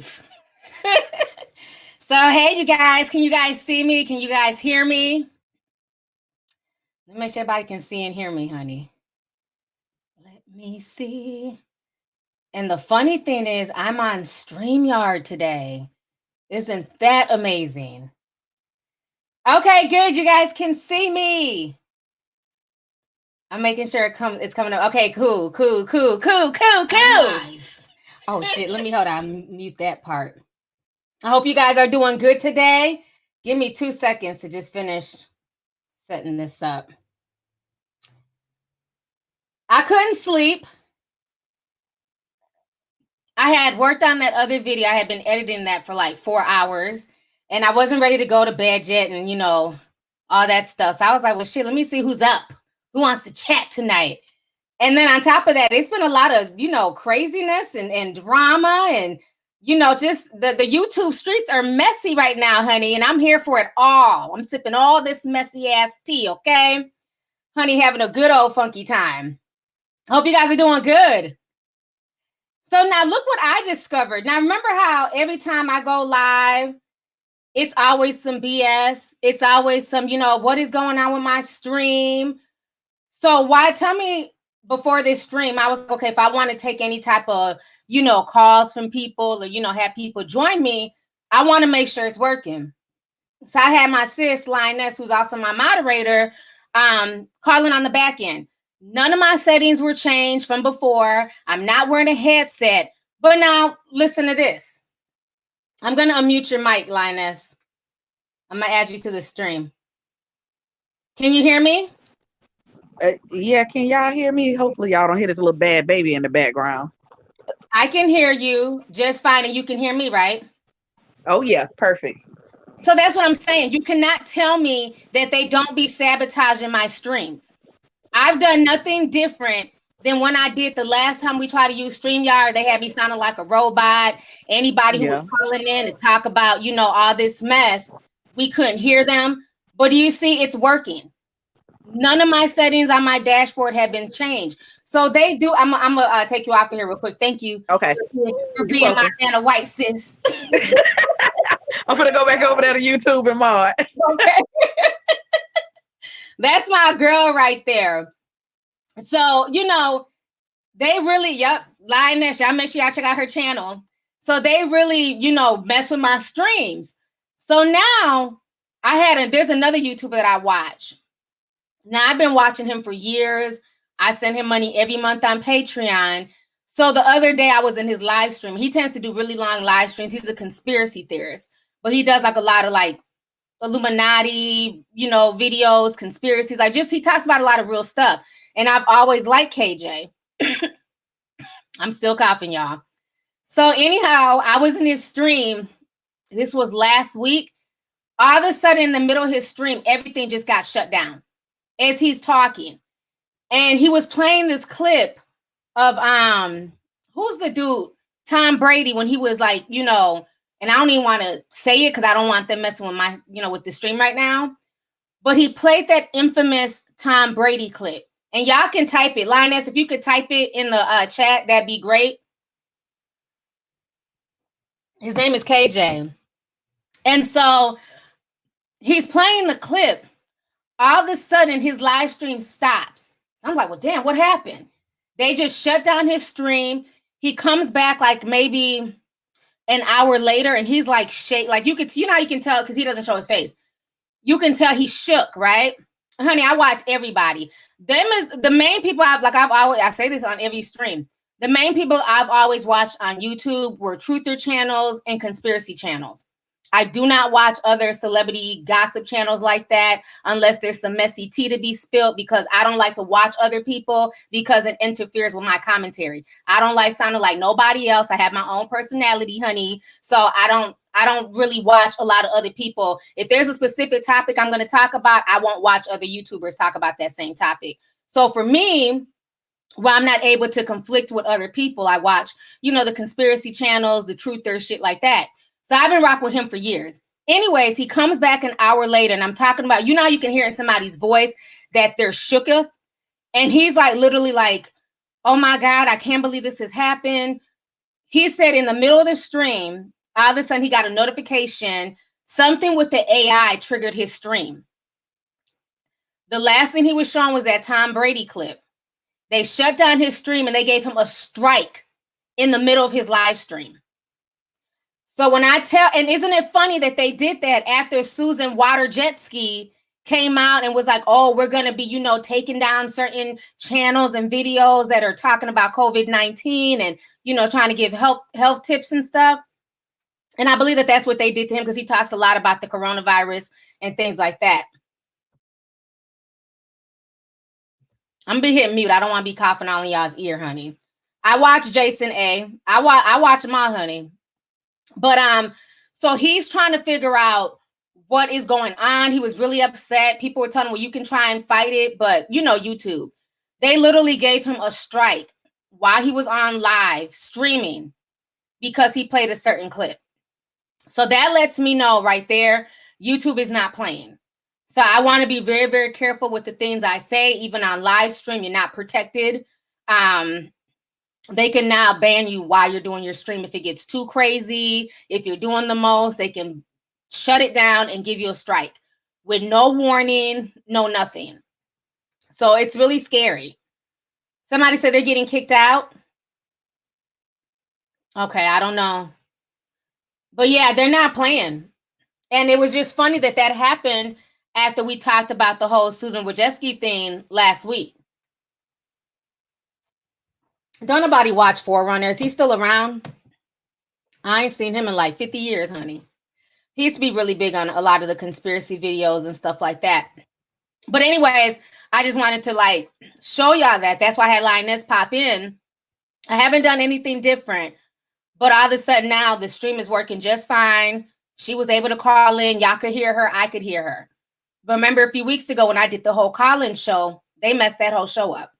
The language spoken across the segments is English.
live. So, hey, you guys, can you guys see me? Can you guys hear me? Let me make sure everybody can see and hear me, honey. Let me see. And the funny thing is, I'm on StreamYard today. Isn't that amazing? Okay, good. You guys can see me. I'm making sure it's coming up. Okay, cool. Oh shit, let me hold on. Mute that part. I hope you guys are doing good today. Give me 2 seconds to just finish setting this up. I couldn't sleep. I had worked on that other video. I had been editing that for like 4 hours, and I wasn't ready to go to bed yet, and all that stuff. So I was like, well, shit, let me see who's up. Who wants to chat tonight? And then on top of that, it's been a lot of, craziness and drama and, just the YouTube streets are messy right now, honey. And I'm here for it all. I'm sipping all this messy ass tea, okay? Honey, having a good old funky time. Hope you guys are doing good. So now look what I discovered. Now remember how every time I go live, it's always some BS. It's always some, what is going on with my stream? So tell me before this stream, I was okay, if I want to take any type of, calls from people or, have people join me, I want to make sure it's working. So I had my sis, Lioness, who's also my moderator, calling on the back end. None of my settings were changed from before. I'm not wearing a headset. But now, listen to this. I'm going to unmute your mic, Lioness. I'm going to add you to the stream. Can you hear me? Yeah, can y'all hear me? Hopefully y'all don't hear this little bad baby in the background. I can hear you just fine, and you can hear me, right? Oh, yeah, perfect. So that's what I'm saying. You cannot tell me that they don't be sabotaging my streams. I've done nothing different than when I did the last time we tried to use StreamYard. They had me sounding like a robot. Anybody who was calling in to talk about, all this mess, we couldn't hear them. But do you see it's working? None of my settings on my dashboard have been changed. So they do. I'm gonna take you off of here real quick. Thank you. Okay. For being my Anna White sis. I'm gonna go back over there to YouTube and mod. Okay. That's my girl right there. So, they really, Lioness, y'all make sure y'all check out her channel. So they really, mess with my streams. So now there's another YouTuber that I watch. Now, I've been watching him for years. I send him money every month on Patreon. So the other day I was in his live stream. He tends to do really long live streams. He's a conspiracy theorist, but he does like a lot of like Illuminati, videos, conspiracies. He talks about a lot of real stuff. And I've always liked KJ. I'm still coughing, y'all. So anyhow, I was in his stream. This was last week. All of a sudden in the middle of his stream, everything just got shut down as he's talking. And he was playing this clip of who's the dude? Tom Brady, when he was like, and I don't even want to say it because I don't want them messing with my, with the stream right now. But he played that infamous Tom Brady clip. And y'all can type it. Lioness, if you could type it in the chat, that'd be great. His name is KJ. And so he's playing the clip. All of a sudden, his live stream stops. So I'm like, well, damn, what happened? They just shut down his stream. He comes back like maybe an hour later, and he's like shake. Like you how you can tell because he doesn't show his face. You can tell he shook, right? Honey, I watch everybody. Them is the main people I say this on every stream. The main people I've always watched on YouTube were truther channels and conspiracy channels. I do not watch other celebrity gossip channels like that unless there's some messy tea to be spilled, because I don't like to watch other people because it interferes with my commentary. I don't like sounding like nobody else. I have my own personality, honey. So I don't really watch a lot of other people. If there's a specific topic I'm going to talk about, I won't watch other YouTubers talk about that same topic. So for me, while I'm not able to conflict with other people, I watch, the conspiracy channels, the truther, shit like that. So I've been rocking with him for years. Anyways, he comes back an hour later, and I'm talking about, how you can hear in somebody's voice that they're shooketh. And he's like, literally like, oh my God, I can't believe this has happened. he said in the middle of the stream, all of a sudden he got a notification. Something with the AI triggered his stream. The last thing he was showing was that Tom Brady clip. They shut down his stream and they gave him a strike in the middle of his live stream. So when I tell, and isn't it funny that they did that after Susan Water Jet Ski came out and was like, oh, we're going to be, taking down certain channels and videos that are talking about COVID-19 and, trying to give health tips and stuff. And I believe that that's what they did to him because he talks a lot about the coronavirus and things like that. I'm going to be hitting mute. I don't want to be coughing all in y'all's ear, honey. I watch Jason A. I watch them all, honey. But so he's trying to figure out what is going on. He was really upset. People were telling him, well, you can try and fight it, but YouTube. They literally gave him a strike while he was on live streaming because he played a certain clip. So that lets me know right there, YouTube is not playing. So I want to be very, very careful with the things I say, even on live stream. You're not protected. They can now ban you while you're doing your stream. If it gets too crazy, if you're doing the most, they can shut it down and give you a strike with no warning, no nothing. So it's really scary. Somebody said they're getting kicked out. Okay, I don't know. But yeah, they're not playing. And it was just funny that happened after we talked about the whole Susan Wojcicki thing last week. Don't nobody watch Forerunner. Is he still around? I ain't seen him in like 50 years, honey. He used to be really big on a lot of the conspiracy videos and stuff like that. But anyways, I just wanted to show y'all that. That's why I had Lioness pop in. I haven't done anything different. But all of a sudden now the stream is working just fine. She was able to call in. Y'all could hear her. I could hear her. But remember a few weeks ago when I did the whole call-in show, they messed that whole show up.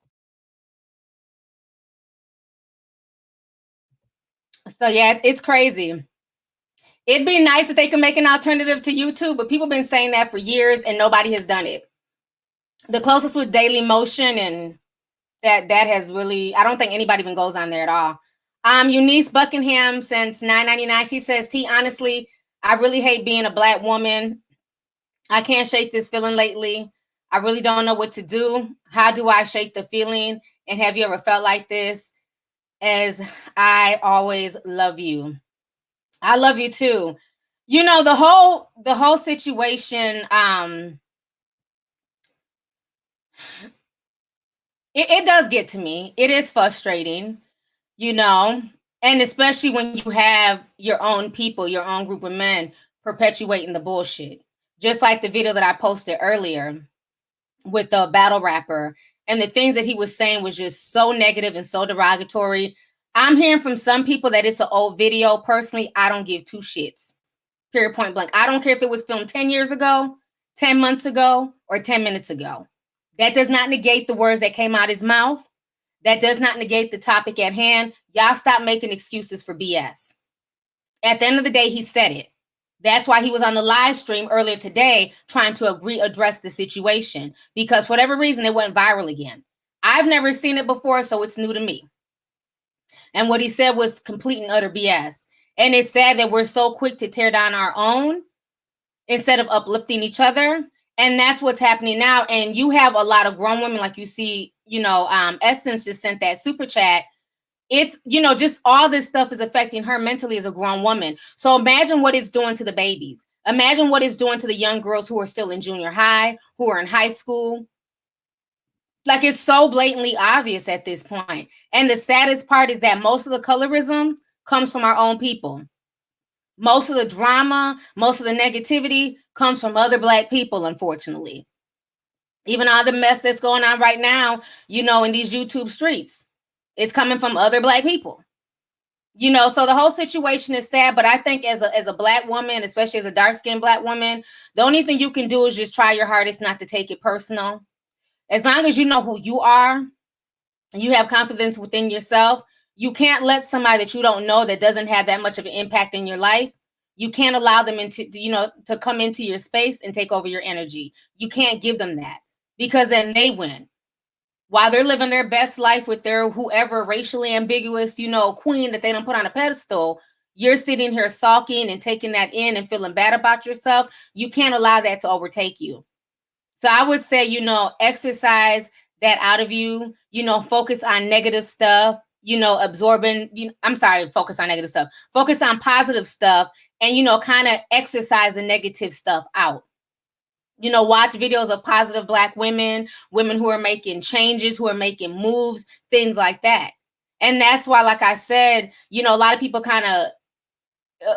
So yeah, it's crazy. It'd be nice if they could make an alternative to YouTube, but people have been saying that for years and nobody has done it. The closest with Daily Motion, and that has really, I don't think anybody even goes on there at all. Eunice Buckingham since $9.99. She says, T, honestly, I really hate being a Black woman. I can't shake this feeling lately. I really don't know what to do. How do I shake the feeling? And have you ever felt like this? As I always love you. I love you too. The whole situation, it does get to me. It is frustrating, and especially when you have your own people, your own group of men perpetuating the bullshit. Just like the video that I posted earlier with the battle rapper, and the things that he was saying was just so negative and so derogatory. I'm hearing from some people that it's an old video. Personally, I don't give two shits. Period, point blank. I don't care if it was filmed 10 years ago, 10 months ago, or 10 minutes ago. That does not negate the words that came out his mouth. That does not negate the topic at hand. Y'all stop making excuses for BS. At the end of the day, he said it. That's why he was on the live stream earlier today trying to readdress the situation, because for whatever reason, it went viral again. I've never seen it before, so it's new to me. And what he said was complete and utter BS. And it's sad that we're so quick to tear down our own instead of uplifting each other. And that's what's happening now. And you have a lot of grown women, like you see, Essence just sent that super chat. It's, just all this stuff is affecting her mentally as a grown woman. So imagine what it's doing to the babies. Imagine what it's doing to the young girls who are still in junior high, who are in high school. Like, it's so blatantly obvious at this point. And the saddest part is that most of the colorism comes from our own people. Most of the drama, most of the negativity comes from other Black people, unfortunately. Even all the mess that's going on right now, in these YouTube streets, it's coming from other Black people. So the whole situation is sad, but I think as a Black woman, especially as a dark-skinned Black woman, the only thing you can do is just try your hardest not to take it personal. As long as you know who you are, you have confidence within yourself, you can't let somebody that you don't know, that doesn't have that much of an impact in your life, you can't allow them to come into your space and take over your energy. You can't give them that, because then they win. while they're living their best life with their whoever racially ambiguous, queen that they don't put on a pedestal, you're sitting here sulking and taking that in and feeling bad about yourself. You can't allow that to overtake you. So I would say, exercise that out of you, focus on negative stuff, focus on negative stuff, focus on positive stuff, and, kind of exercise the negative stuff out. Watch videos of positive Black women who are making changes, who are making moves, things like that. And that's why, like I said, a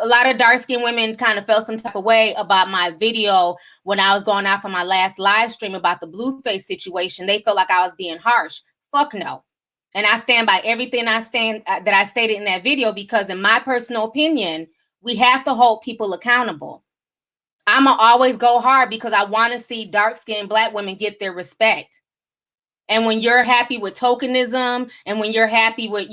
lot of dark-skinned women kind of felt some type of way about my video when I was going out for my last live stream about the Blueface situation. They felt like I was being harsh. Fuck no. And I stand by everything that I stated in that video, because in my personal opinion, we have to hold people accountable. I'm going to always go hard because I want to see dark-skinned Black women get their respect. And when you're happy with tokenism, and when you're happy with,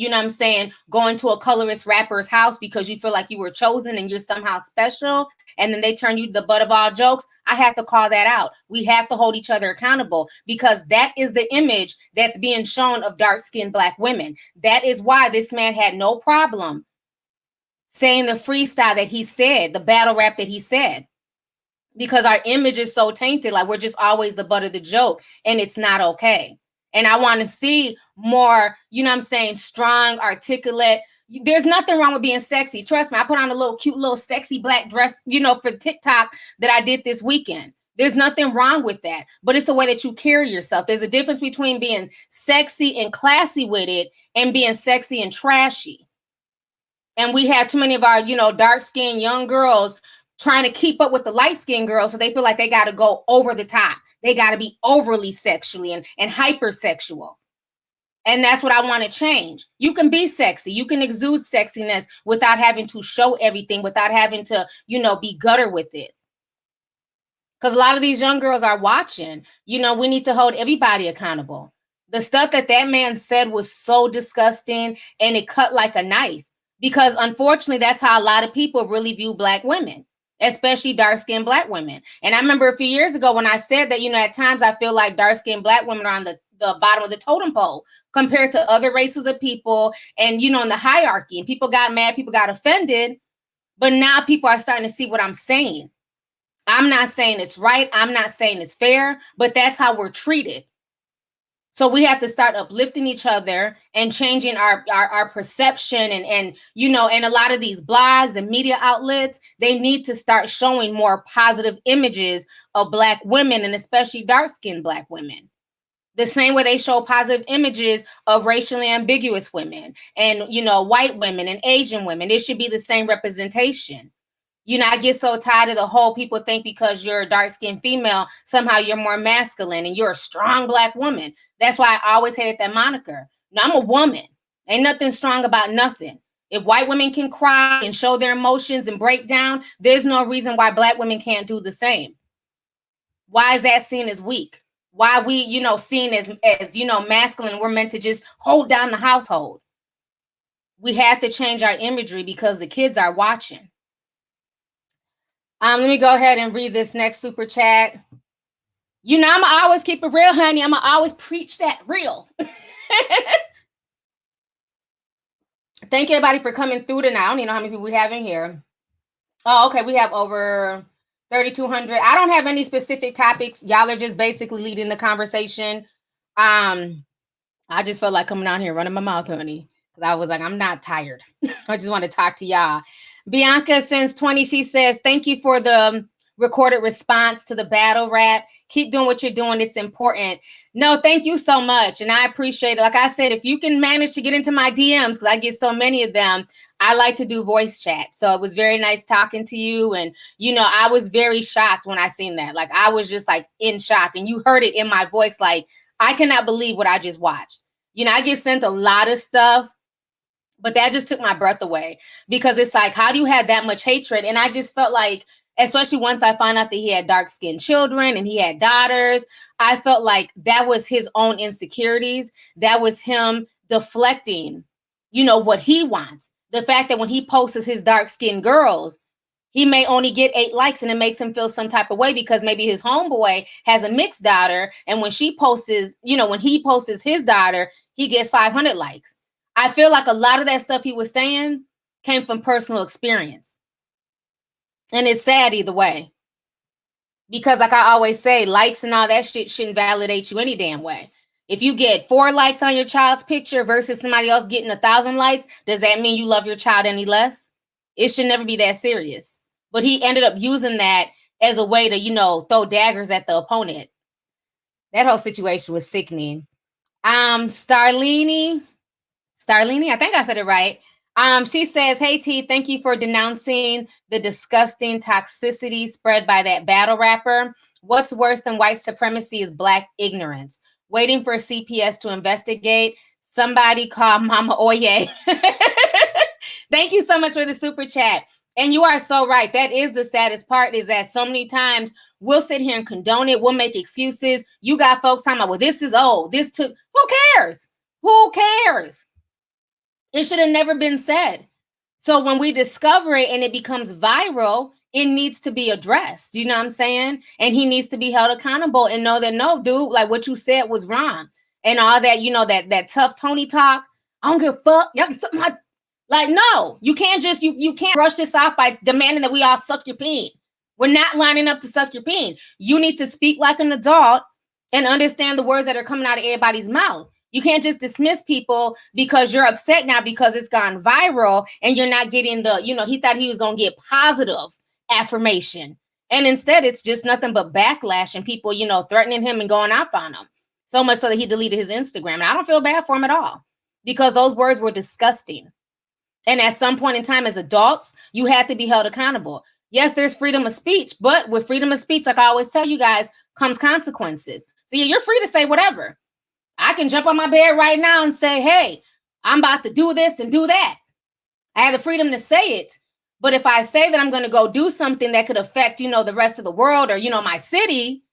going to a colorist rapper's house because you feel like you were chosen and you're somehow special, and then they turn you the butt of all jokes, I have to call that out. We have to hold each other accountable, because that is the image that's being shown of dark-skinned Black women. That is why this man had no problem saying the freestyle that he said, the battle rap that he said, because our image is so tainted. Like, we're just always the butt of the joke, and it's not okay. And I want to see more, strong, articulate. There's nothing wrong with being sexy. Trust me, I put on a cute little sexy Black dress, for TikTok that I did this weekend. There's nothing wrong with that, but it's the way that you carry yourself. There's a difference between being sexy and classy with it and being sexy and trashy. And we have too many of our, dark-skinned young girls trying to keep up with the light-skinned girls, so they feel like they got to go over the top. They got to be overly sexually and hypersexual. And that's what I want to change. You can be sexy. You can exude sexiness without having to show everything, without having to, be gutter with it. Because a lot of these young girls are watching. We need to hold everybody accountable. The stuff that man said was so disgusting, and it cut like a knife. Because unfortunately, that's how a lot of people really view Black women, especially dark-skinned Black women. And I remember a few years ago when I said that, at times I feel like dark-skinned Black women are on the bottom of the totem pole compared to other races of people, and, in the hierarchy. And people got mad, people got offended. But now people are starting to see what I'm saying. I'm not saying it's right. I'm not saying it's fair, but that's how we're treated. So we have to start uplifting each other and changing our perception, and a lot of these blogs and media outlets, they need to start showing more positive images of Black women, and especially dark-skinned Black women. The same way they show positive images of racially ambiguous women and, white women and Asian women. It should be the same representation. I get so tired of the whole people think because you're a dark-skinned female, somehow you're more masculine and you're a strong Black woman. That's why I always hated that moniker. No, I'm a woman. Ain't nothing strong about nothing. If white women can cry and show their emotions and break down, there's no reason why Black women can't do the same. Why is that seen as weak? Why are we, seen as masculine? We're meant to just hold down the household. We have to change our imagery because the kids are watching. Let me go ahead and read this next super chat. I'm going to always keep it real, honey. I'm going to always preach that real. Thank you, everybody, for coming through tonight. I don't even know how many people we have in here. Oh, okay. We have over 3,200. I don't have any specific topics. Y'all are just basically leading the conversation. I just felt like coming on here running my mouth, honey, because I was like, I'm not tired. I just want to talk to y'all. Bianca since 20, she says, thank you for the recorded response to the battle rap. Keep doing what you're doing. It's important. No, thank you so much. And I appreciate it. Like I said, if you can manage to get into my DMs, because I get so many of them, I like to do voice chat. So it was very nice talking to you. And, I was very shocked when I seen that. Like, I was just like in shock. And you heard it in my voice. Like, I cannot believe what I just watched. I get sent a lot of stuff. But that just took my breath away, because it's like, how do you have that much hatred? And I just felt like, especially once I found out that he had dark-skinned children and he had daughters, I felt like that was his own insecurities. That was him deflecting, what he wants. The fact that when he posts his dark-skinned girls, he may only get 8 likes, and it makes him feel some type of way because maybe his homeboy has a mixed daughter, and when she posts, when he posts his daughter, he gets 500 likes. I feel like a lot of that stuff he was saying came from personal experience. And it's sad either way. Because like I always say, likes and all that shit shouldn't validate you any damn way. If you get 4 likes on your child's picture versus somebody else getting 1,000 likes, does that mean you love your child any less? It should never be that serious. But he ended up using that as a way to, throw daggers at the opponent. That whole situation was sickening. Starlini, I think I said it right. She says, "Hey T, thank you for denouncing the disgusting toxicity spread by that battle rapper. What's worse than white supremacy is Black ignorance. Waiting for CPS to investigate. Somebody call Mama Oye." Thank you so much for the super chat. And you are so right. That is the saddest part, is that so many times we'll sit here and condone it. We'll make excuses. You got folks talking about, well, this is old. Who cares? Who cares? It should have never been said. So when we discover it and it becomes viral, it needs to be addressed. You know what I'm saying? And he needs to be held accountable and know that, no, dude, like what you said was wrong. And all that, that tough Tony talk. I don't give a fuck. Y'all can suck my... Like, no, you can't just, you can't brush this off by demanding that we all suck your peen. We're not lining up to suck your peen. You need to speak like an adult and understand the words that are coming out of everybody's mouth. You can't just dismiss people because you're upset now because it's gone viral and you're not getting the, he thought he was going to get positive affirmation. And instead, it's just nothing but backlash and people, threatening him and going off on him. So much so that he deleted his Instagram. And I don't feel bad for him at all because those words were disgusting. And at some point in time as adults, you have to be held accountable. Yes, there's freedom of speech, but with freedom of speech, like I always tell you guys, comes consequences. So yeah, you're free to say whatever. I can jump on my bed right now and say, hey, I'm about to do this and do that. I have the freedom to say it. But if I say that I'm going to go do something that could affect, the rest of the world or, my city,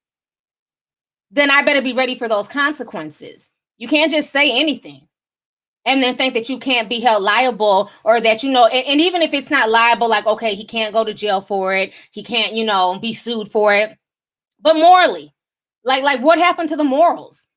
then I better be ready for those consequences. You can't just say anything and then think that you can't be held liable or that, and even if it's not liable, like, okay, he can't go to jail for it. He can't, be sued for it. But morally, like what happened to the morals?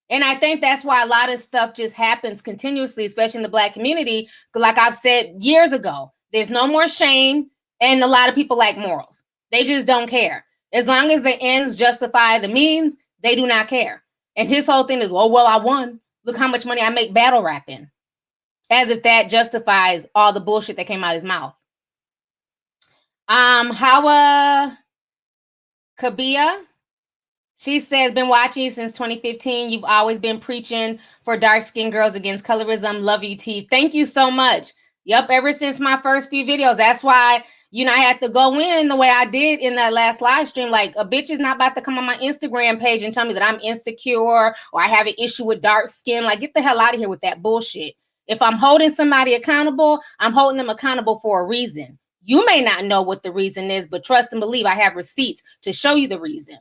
And I think that's why a lot of stuff just happens continuously, especially in the Black community. Like I've said years ago, there's no more shame. And a lot of people like morals. They just don't care. As long as the ends justify the means, they do not care. And his whole thing is, well, I won. Look how much money I make battle rapping. As if that justifies all the bullshit that came out of his mouth. Hawa Kabia. She says, been watching you since 2015. You've always been preaching for dark-skinned girls against colorism. Love you, T. Thank you so much. Yep, ever since my first few videos. That's why, I had to go in the way I did in that last live stream. Like, a bitch is not about to come on my Instagram page and tell me that I'm insecure or I have an issue with dark skin. Like, get the hell out of here with that bullshit. If I'm holding somebody accountable, I'm holding them accountable for a reason. You may not know what the reason is, but trust and believe I have receipts to show you the reason.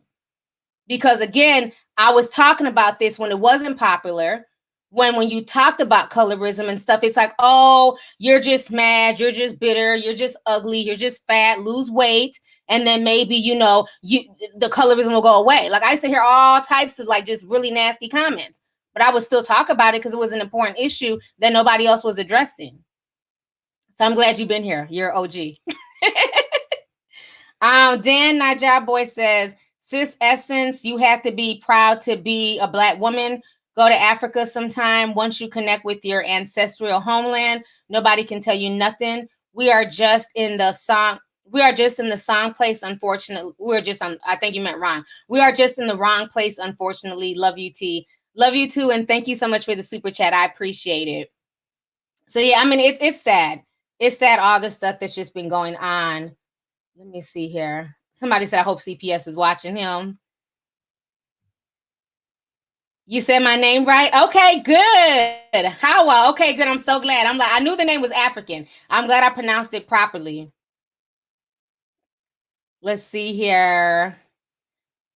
Because again, I was talking about this when it wasn't popular, when you talked about colorism and stuff, it's like, oh, you're just mad, you're just bitter, you're just ugly, you're just fat, lose weight, and then maybe, the colorism will go away. Like I used to hear all types of like just really nasty comments, but I would still talk about it because it was an important issue that nobody else was addressing. So I'm glad you've been here. You're OG. Dan Najab Boy says, Sis Essence, you have to be proud to be a Black woman. Go to Africa sometime. Once you connect with your ancestral homeland, nobody can tell you nothing. We are just in the song. We are just in the song place, unfortunately. I think you meant wrong. We are just in the wrong place, unfortunately. Love you, T. Love you too. And thank you so much for the super chat. I appreciate it. So yeah, I mean, it's sad. It's sad, all the stuff that's just been going on. Let me see here. Somebody said, I hope CPS is watching him. You said my name right? Okay, good. Hawa. Okay, good. I'm so glad. I knew the name was African. I'm glad I pronounced it properly. Let's see here.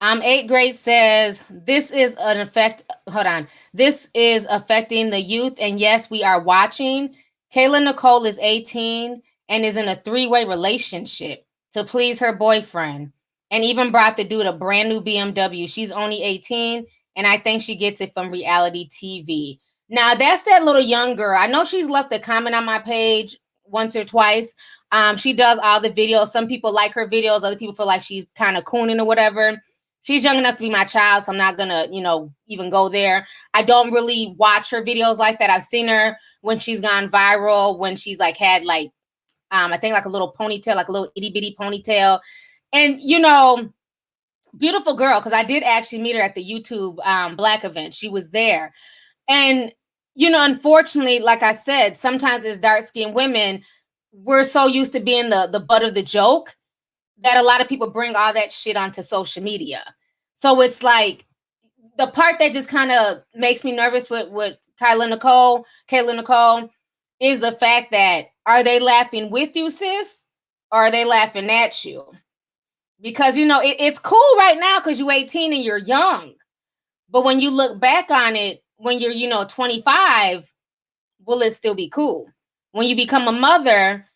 8th grade says, this is an effect. Hold on. This is affecting the youth. And yes, we are watching. Kayla Nicole is 18 and is in a 3-way relationship. to please her boyfriend, and even brought the dude a brand new BMW. She's only 18, and I think she gets it from reality TV. Now, that's that little young girl. I know she's left a comment on my page once or twice. She does all the videos. Some people like her videos. Other people feel like she's kind of cooning or whatever. She's young enough to be my child, so I'm not going to, even go there. I don't really watch her videos like that. I've seen her when she's gone viral, when she's like had like, I think like a little ponytail, like a little itty bitty ponytail. And, beautiful girl, because I did actually meet her at the YouTube Black event. She was there. And, unfortunately, like I said, sometimes as dark-skinned women, we're so used to being the butt of the joke that a lot of people bring all that shit onto social media. So it's like the part that just kind of makes me nervous with Kayla Nicole, is the fact that, are they laughing with you, sis? Or are they laughing at you? Because, it's cool right now because you're 18 and you're young. But when you look back on it, when you're, 25, will it still be cool? When you become a mother,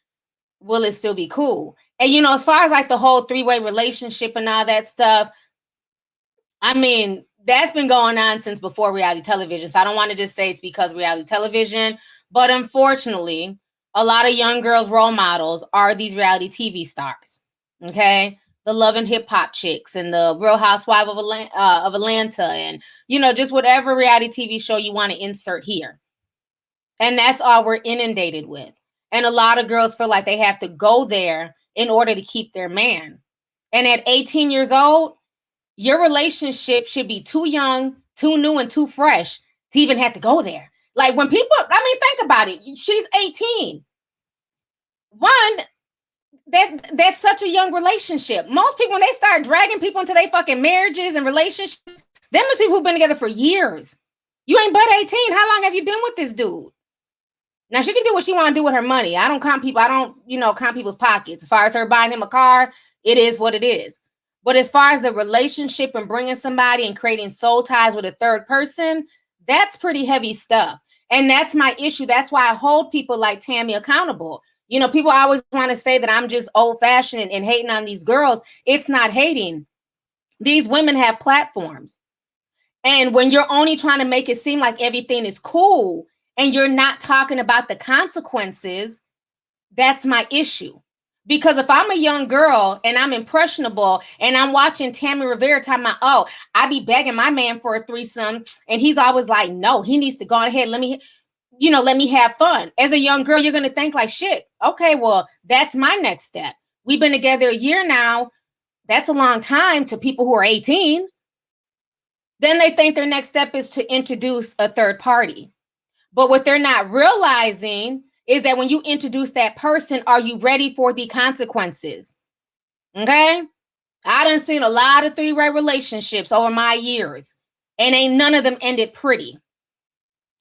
will it still be cool? And, as far as like the whole 3-way relationship and all that stuff, I mean, that's been going on since before reality television. So I don't want to just say it's because reality television, but unfortunately, a lot of young girls' role models are these reality TV stars. Okay. The Love and Hip Hop chicks and the Real Housewife of Atlanta and, just whatever reality TV show you want to insert here. And that's all we're inundated with. And a lot of girls feel like they have to go there in order to keep their man. And at 18 years old, your relationship should be too young, too new, and too fresh to even have to go there. Like when people, think about it. She's 18. That's such a young relationship. Most people, when they start dragging people into their fucking marriages and relationships, them is people who've been together for years. You ain't but 18. How long have you been with this dude? Now, she can do what she want to do with her money. I don't count people's pockets. As far as her buying him a car, it is what it is. But as far as the relationship and bringing somebody and creating soul ties with a third person, that's pretty heavy stuff. And that's my issue. That's why I hold people like Tammy accountable. People always want to say that I'm just old-fashioned and hating on these girls. It's not hating. These women have platforms. And when you're only trying to make it seem like everything is cool and you're not talking about the consequences, that's my issue. Because if I'm a young girl and I'm impressionable and I'm watching Tammy Rivera talking about, I be begging my man for a threesome, and he's always like, no, he needs to go ahead. Let me have fun. As a young girl, you're going to think like, shit, okay, well, that's my next step. We've been together a year now. That's a long time to people who are 18. Then they think their next step is to introduce a third party. But what they're not realizing is that when you introduce that person, are you ready for the consequences? Okay? I done seen a lot of 3-way relationships over my years, and ain't none of them ended pretty.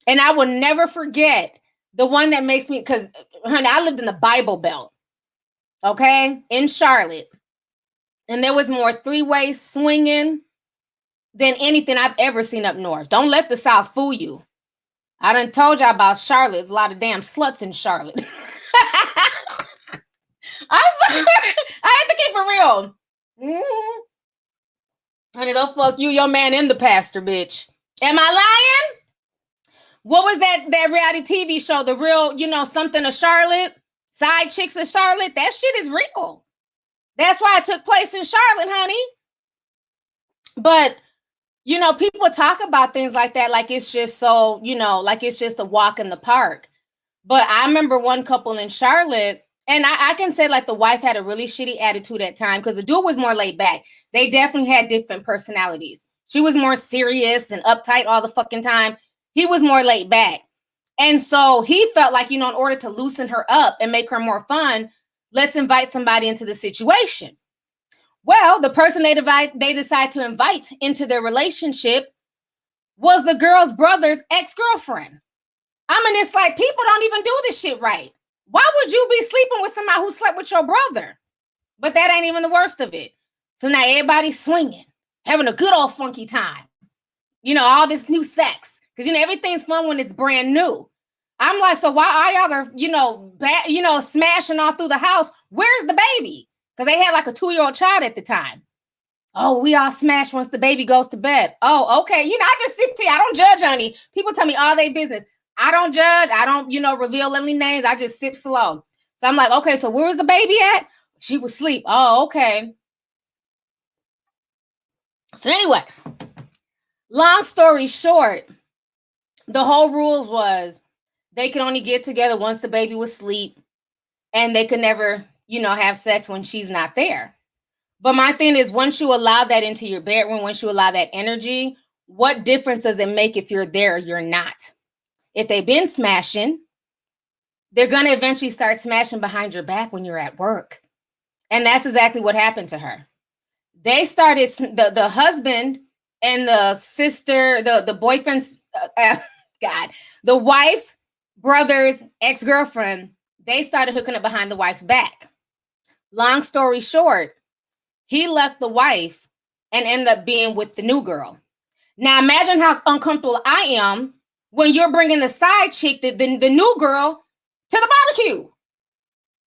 And I will never forget the one that makes me, because, honey, I lived in the Bible Belt, okay, in Charlotte. And there was more 3-way swinging than anything I've ever seen up north. Don't let the South fool you. I done told y'all about Charlotte. There's a lot of damn sluts in Charlotte. I swear, I had to keep it real. Mm-hmm. Honey, they'll fuck you, your man, and the pastor, bitch. Am I lying? What was that reality TV show? The Real, something of Charlotte? Side Chicks of Charlotte? That shit is real. That's why it took place in Charlotte, honey. But, people talk about things like that like it's just so, like it's just a walk in the park. But I remember one couple in Charlotte, and I can say like the wife had a really shitty attitude at time because the dude was more laid back. They definitely had different personalities. She was more serious and uptight all the fucking time. He was more laid back. And so he felt like, in order to loosen her up and make her more fun, let's invite somebody into the situation. Well, the person they decide to invite into their relationship was the girl's brother's ex-girlfriend. It's like, people don't even do this shit right. Why would you be sleeping with somebody who slept with your brother? But that ain't even the worst of it. So now everybody's swinging, having a good old funky time. All this new sex. Because, everything's fun when it's brand new. I'm like, so why are y'all, smashing all through the house? Where's the baby? because they had like a 2-year-old child at the time. Oh, we all smash once the baby goes to bed. Oh, okay. I just sip tea. I don't judge, honey. People tell me all their business. I don't judge. I don't, reveal any names. I just sip slow. So I'm like, okay, so where was the baby at? She was asleep. Oh, okay. So anyways, long story short, the whole rule was they could only get together once the baby was asleep, and they could never, have sex when she's not there. But my thing is, once you allow that into your bedroom, once you allow that energy, what difference does it make if you're there or you're not? If they've been smashing, they're going to eventually start smashing behind your back when you're at work. And that's exactly what happened to her. They started, the husband and the sister, the boyfriend's, the wife's brother's ex-girlfriend, they started hooking up behind the wife's back. Long story short, he left the wife and ended up being with the new girl. Now imagine how uncomfortable I am when you're bringing the side chick, the new girl, to the barbecue.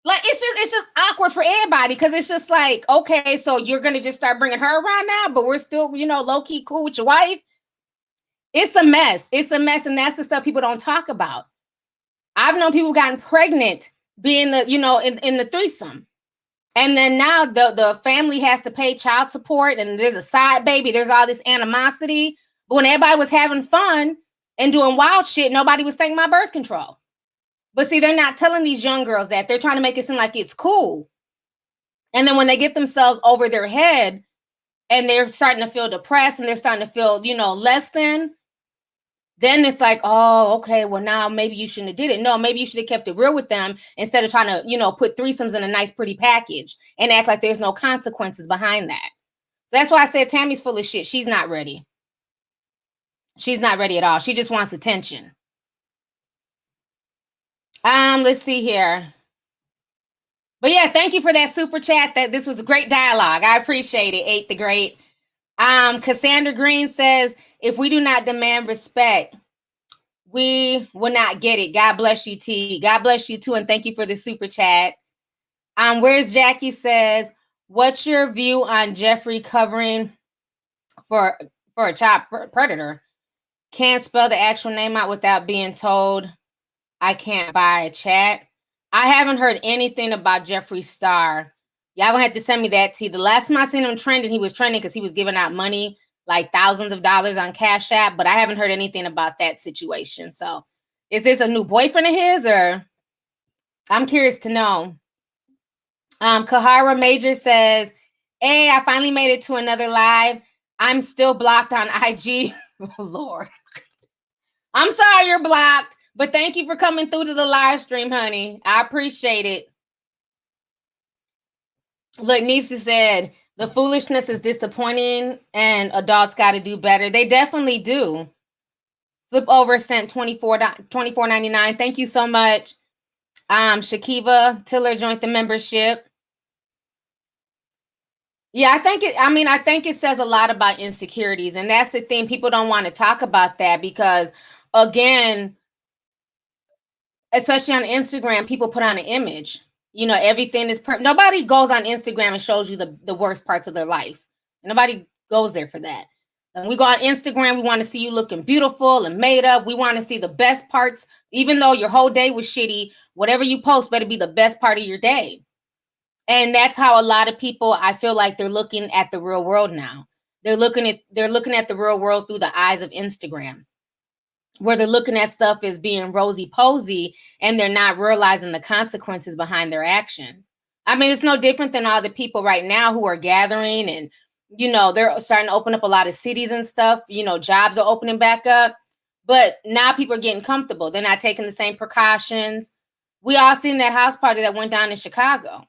Like, it's just awkward for everybody, because it's just like, okay, so you're going to just start bringing her around now, but we're still, low-key cool with your wife. It's a mess. It's a mess, and that's the stuff people don't talk about. I've known people gotten pregnant being the, in the threesome. And then now the family has to pay child support, and there's a side baby. There's all this animosity. But when everybody was having fun and doing wild shit, nobody was thinking about birth control. But see, they're not telling these young girls that. They're trying to make it seem like it's cool. And then when they get themselves over their head and they're starting to feel depressed and they're starting to feel, less than, then it's like, oh, okay, well, now maybe you shouldn't have did it. No, maybe you should have kept it real with them instead of trying to, put threesomes in a nice, pretty package and act like there's no consequences behind that. So that's why I said Tammy's full of shit. She's not ready. She's not ready at all. She just wants attention. Let's see here. But yeah, thank you for that super chat. This was a great dialogue. I appreciate it. 8 the Great. Cassandra Green says, if we do not demand respect, we will not get it. God bless you, T. God bless you too, and thank you for the super chat. Where's Jackie says, what's your view on Jeffree covering for a child predator? Can't spell the actual name out without being told I can't buy a chat. I haven't heard anything about Jeffree Star. Y'all gonna have to send me that, T. The last time I seen him trending, he was trending because he was giving out money, like thousands of dollars on Cash App, but I haven't heard anything about that situation. So is this a new boyfriend of his, or I'm curious to know. Kahara Major says, hey, I finally made it to another live. I'm still blocked on IG. Oh, Lord. I'm sorry you're blocked, but thank you for coming through to the live stream, honey. I appreciate it. Look, Nisa said, the foolishness is disappointing and adults got to do better. They definitely do. Flip over sent $24.99. Thank you so much. Shakiva Tiller joined the membership. Yeah, I think it says a lot about insecurities, and that's the thing. People don't want to talk about that because, again, especially on Instagram, people put on an image. Everything is nobody goes on Instagram and shows you the worst parts of their life. Nobody goes there for that. And we go on Instagram, we want to see you looking beautiful and made up. We want to see the best parts, even though your whole day was shitty. Whatever you post better be the best part of your day. And that's how a lot of people, I feel like, they're looking at the real world now. They're looking at the real world through the eyes of Instagram, where they're looking at stuff as being rosy posy, and they're not realizing the consequences behind their actions. I mean, it's no different than all the people right now who are gathering and, they're starting to open up a lot of cities and stuff. Jobs are opening back up, but now people are getting comfortable. They're not taking the same precautions. We all seen that house party that went down in Chicago.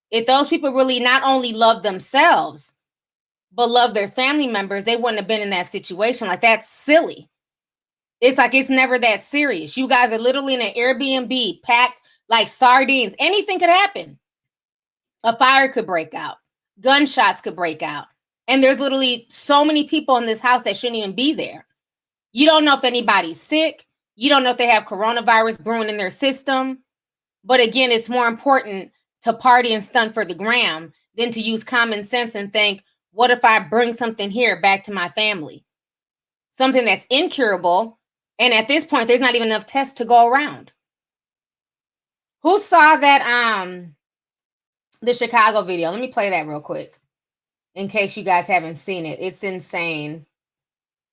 If those people really not only love themselves, but love their family members, they wouldn't have been in that situation. Like, that's silly. It's like, it's never that serious. You guys are literally in an Airbnb packed like sardines. Anything could happen. A fire could break out. Gunshots could break out. And there's literally so many people in this house that shouldn't even be there. You don't know if anybody's sick. You don't know if they have coronavirus brewing in their system. But again, it's more important to party and stunt for the gram than to use common sense and think, what if I bring something here back to my family? Something that's incurable. And at this point, there's not even enough tests to go around. Who saw that the Chicago video? Let me play that real quick in case you guys haven't seen it. It's insane.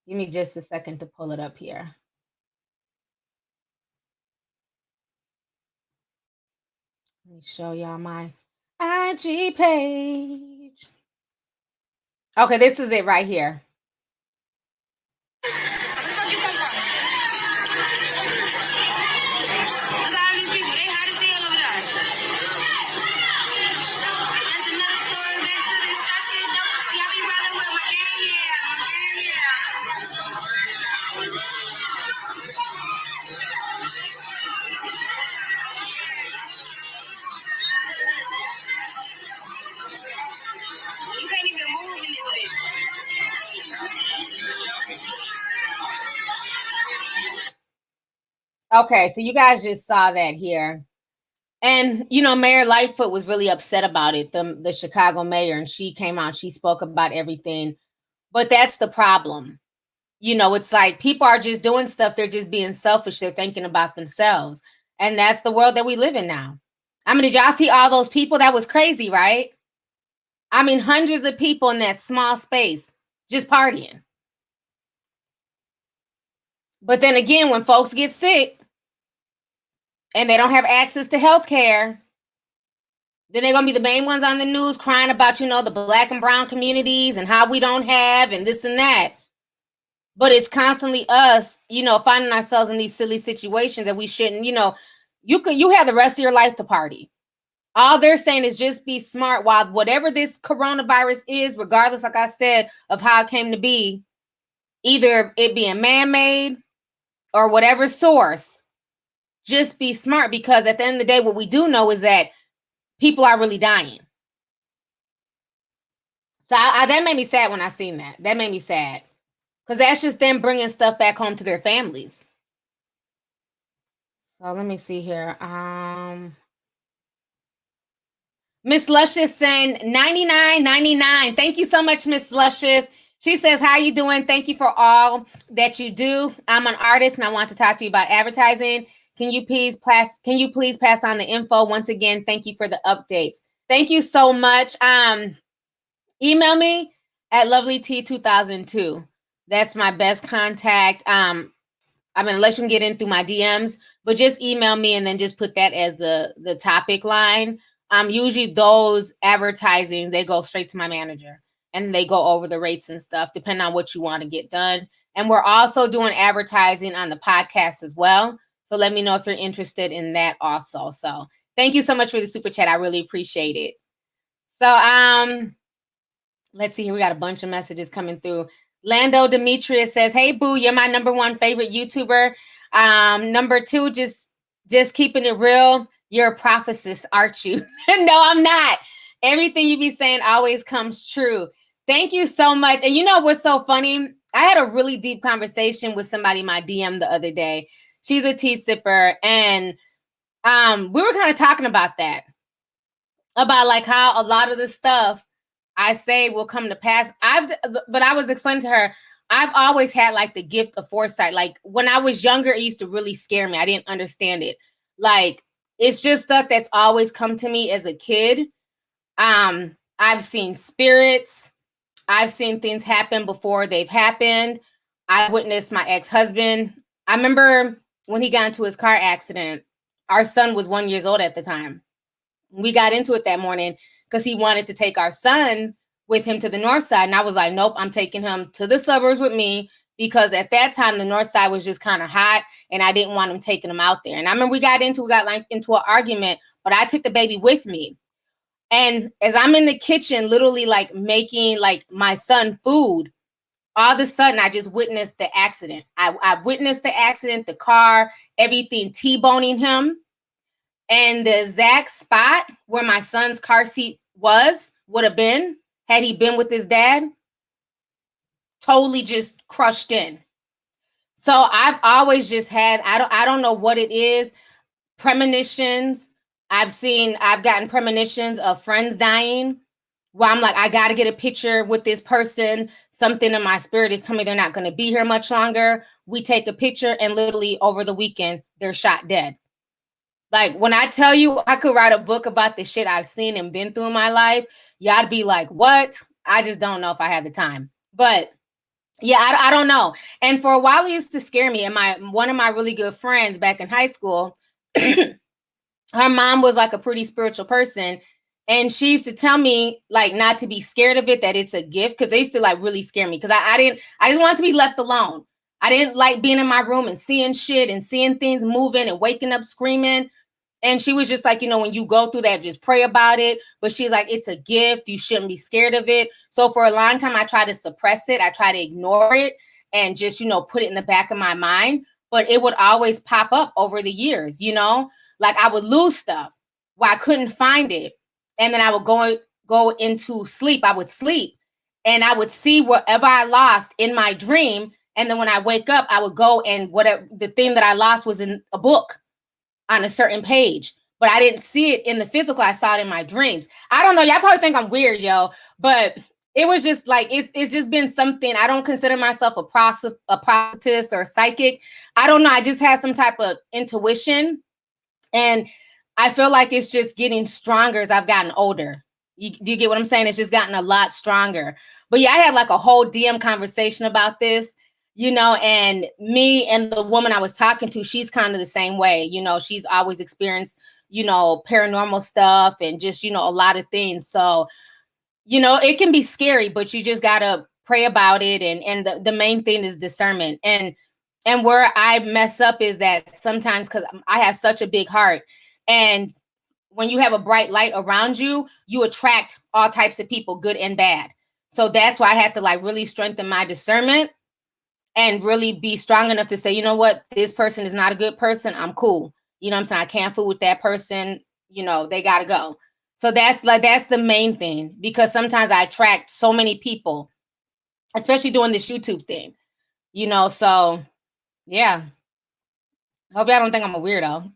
Give me just a second to pull it up here. Let me show y'all my IG page. Okay, this is it right here. Okay, so you guys just saw that here. And, you know, Mayor Lightfoot was really upset about it, the Chicago mayor, and she came out, she spoke about everything. But that's the problem. You know, it's like people are just doing stuff. They're just being selfish. They're thinking about themselves. And that's the world that we live in now. I mean, did y'all see all those people? That was crazy, right? I mean, hundreds of people in that small space just partying. But then again, when folks get sick and they don't have access to health care, then they're going to be the main ones on the news crying about, you know, the Black and brown communities and how we don't have and this and that. But it's constantly us, you know, finding ourselves in these silly situations that we shouldn't, you know, you have the rest of your life to party. All they're saying is just be smart while whatever this coronavirus is, regardless, like I said, of how it came to be, either it being man-made or whatever source, just be smart, because at the end of the day, what we do know is that people are really dying. So that made me sad when I seen that. That made me sad. Because that's just them bringing stuff back home to their families. So let me see here. Miss Luscious saying $99.99. Thank you so much, Miss Luscious. She says, how you doing? Thank you for all that you do. I'm an artist and I want to talk to you about advertising. Can you please pass on the info? Once again, thank you for the updates. Thank you so much. Email me at lovelyt2002. That's my best contact. I mean, unless you can get in through my DMs, but just email me and then just put that as the topic line. Usually those advertising, they go straight to my manager and they go over the rates and stuff, depending on what you want to get done. And we're also doing advertising on the podcast as well. So let me know if you're interested in that also. So thank you so much for the super chat. I really appreciate it. So, let's see here. We got a bunch of messages coming through. Lando Demetrius says, hey, boo, you're my number one favorite YouTuber. Number two, just keeping it real. You're a prophetess, aren't you? No, I'm not. Everything you be saying always comes true. Thank you so much. And you know what's so funny? I had a really deep conversation with somebody in my DM the other day. She's a tea sipper. And we were kind of talking about that. About like how a lot of the stuff I say will come to pass. But I was explaining to her, I've always had like the gift of foresight. Like when I was younger, it used to really scare me. I didn't understand it. Like it's just stuff that's always come to me as a kid. I've seen spirits. I've seen things happen before they've happened. I witnessed my ex-husband. I remember when he got into his car accident, our son was 1 year old at the time. We got into it that morning because he wanted to take our son with him to the north side. And I was like, nope, I'm taking him to the suburbs with me, because at that time, the north side was just kind of hot and I didn't want him taking him out there. And I remember we got into an argument, but I took the baby with me. And as I'm in the kitchen, literally like making like my son food, all of a sudden I just witnessed the accident. I witnessed the accident, the car, everything T-boning him. And the exact spot where my son's car seat would have been had he been with his dad, totally just crushed in. So I've always just had, I don't know what it is, premonitions, I've gotten premonitions of friends dying where I'm like, I got to get a picture with this person. Something in my spirit is telling me they're not going to be here much longer. We take a picture and literally over the weekend, they're shot dead. Like when I tell you I could write a book about the shit I've seen and been through in my life, y'all be like, what? I just don't know if I had the time. But yeah, I don't know. And for a while, it used to scare me. And one of my really good friends back in high school, her mom was like a pretty spiritual person. And she used to tell me like not to be scared of it, that it's a gift. Cause they used to like really scare me. Cause I just wanted to be left alone. I didn't like being in my room and seeing shit and seeing things moving and waking up screaming. And she was just like, when you go through that, just pray about it. But she's like, it's a gift. You shouldn't be scared of it. So for a long time, I tried to suppress it. I tried to ignore it and just, put it in the back of my mind. But it would always pop up over the years, like I would lose stuff where I couldn't find it. And then I would go into sleep. I would sleep and I would see whatever I lost in my dream. And then when I wake up, I would go and whatever the thing that I lost was in a book on a certain page, but I didn't see it in the physical. I saw it in my dreams. I don't know. Y'all probably think I'm weird, yo, but it was just like, it's just been something. I don't consider myself a prophetess or psychic. I don't know. I just had some type of intuition, and I feel like it's just getting stronger as I've gotten older. Do you get what I'm saying? It's just gotten a lot stronger. But yeah, I had like a whole DM conversation about this. And me and the woman I was talking to, she's kind of the same way. She's always experienced, paranormal stuff and just, a lot of things. So, it can be scary, but you just got to pray about it. And the main thing is discernment. And where I mess up is that sometimes, because I have such a big heart, and when you have a bright light around you, you attract all types of people, good and bad. So that's why I had to like really strengthen my discernment and really be strong enough to say, you know what, this person is not a good person. I'm cool. You know what I'm saying? I can't fool with that person. They got to go. So that's the main thing, because sometimes I attract so many people, especially doing this YouTube thing, so yeah. Hope y'all don't think I'm a weirdo.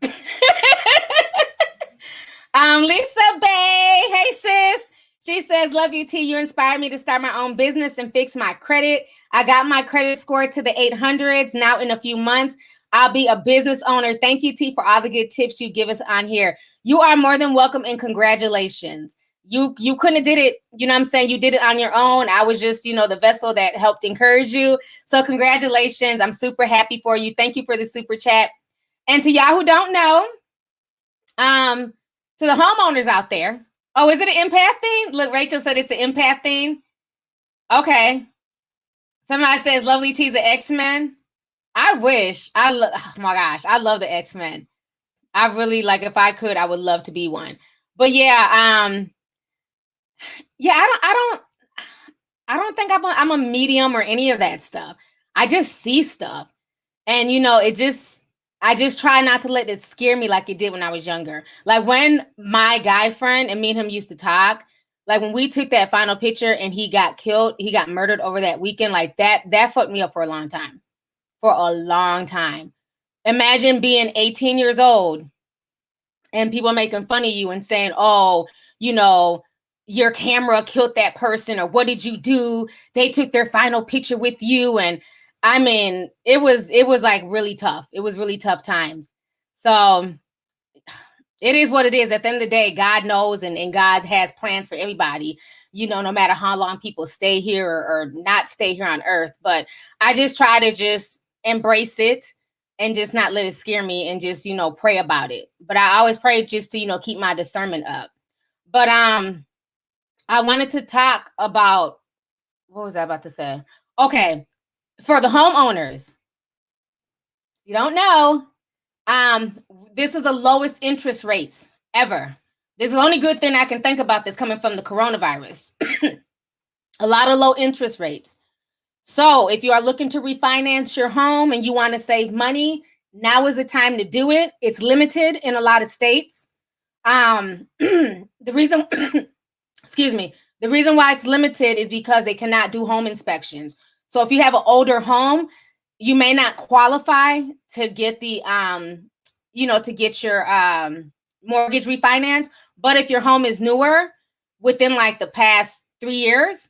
Lisa Bay. Hey, sis. She says, love you, T. You inspired me to start my own business and fix my credit. I got my credit score to the 800s. Now in a few months, I'll be a business owner. Thank you, T, for all the good tips you give us on here. You are more than welcome, and congratulations. You couldn't have did it. You know what I'm saying? You did it on your own. I was just, the vessel that helped encourage you. So congratulations. I'm super happy for you. Thank you for the super chat. And to y'all who don't know, to the homeowners out there. Oh, is it an empath thing? Look, Rachel said it's an empath thing. Okay. Somebody says Lovely T's an X-Men. I wish. Oh my gosh, I love the X-Men. I really like, if I could, I would love to be one. But yeah, yeah, I don't think I'm a medium or any of that stuff. I just see stuff. And I just try not to let it scare me like it did when I was younger. Like when my guy friend and me and him used to talk, like when we took that final picture and he got killed, he got murdered over that weekend, like that fucked me up for a long time. For a long time. Imagine being 18 years old and people making fun of you and saying, oh, your camera killed that person, or what did you do? They took their final picture with you. And I mean, it was like really tough. It was really tough times. So it is what it is. At the end of the day, God knows, and God has plans for everybody, no matter how long people stay here or not stay here on earth. But I just try to just embrace it and just not let it scare me, and just, pray about it. But I always pray just to, keep my discernment up. But I wanted to talk about, what was I about to say? Okay. For the homeowners, you don't know, this is the lowest interest rates ever. This is the only good thing I can think about that's coming from the coronavirus. A lot of low interest rates. So if you are looking to refinance your home and you want to save money, now is the time to do it. It's limited in a lot of states. The reason, excuse me, the reason why it's limited is because they cannot do home inspections. So if you have an older home, you may not qualify to get the, to get your mortgage refinance. But if your home is newer, within like the past 3 years,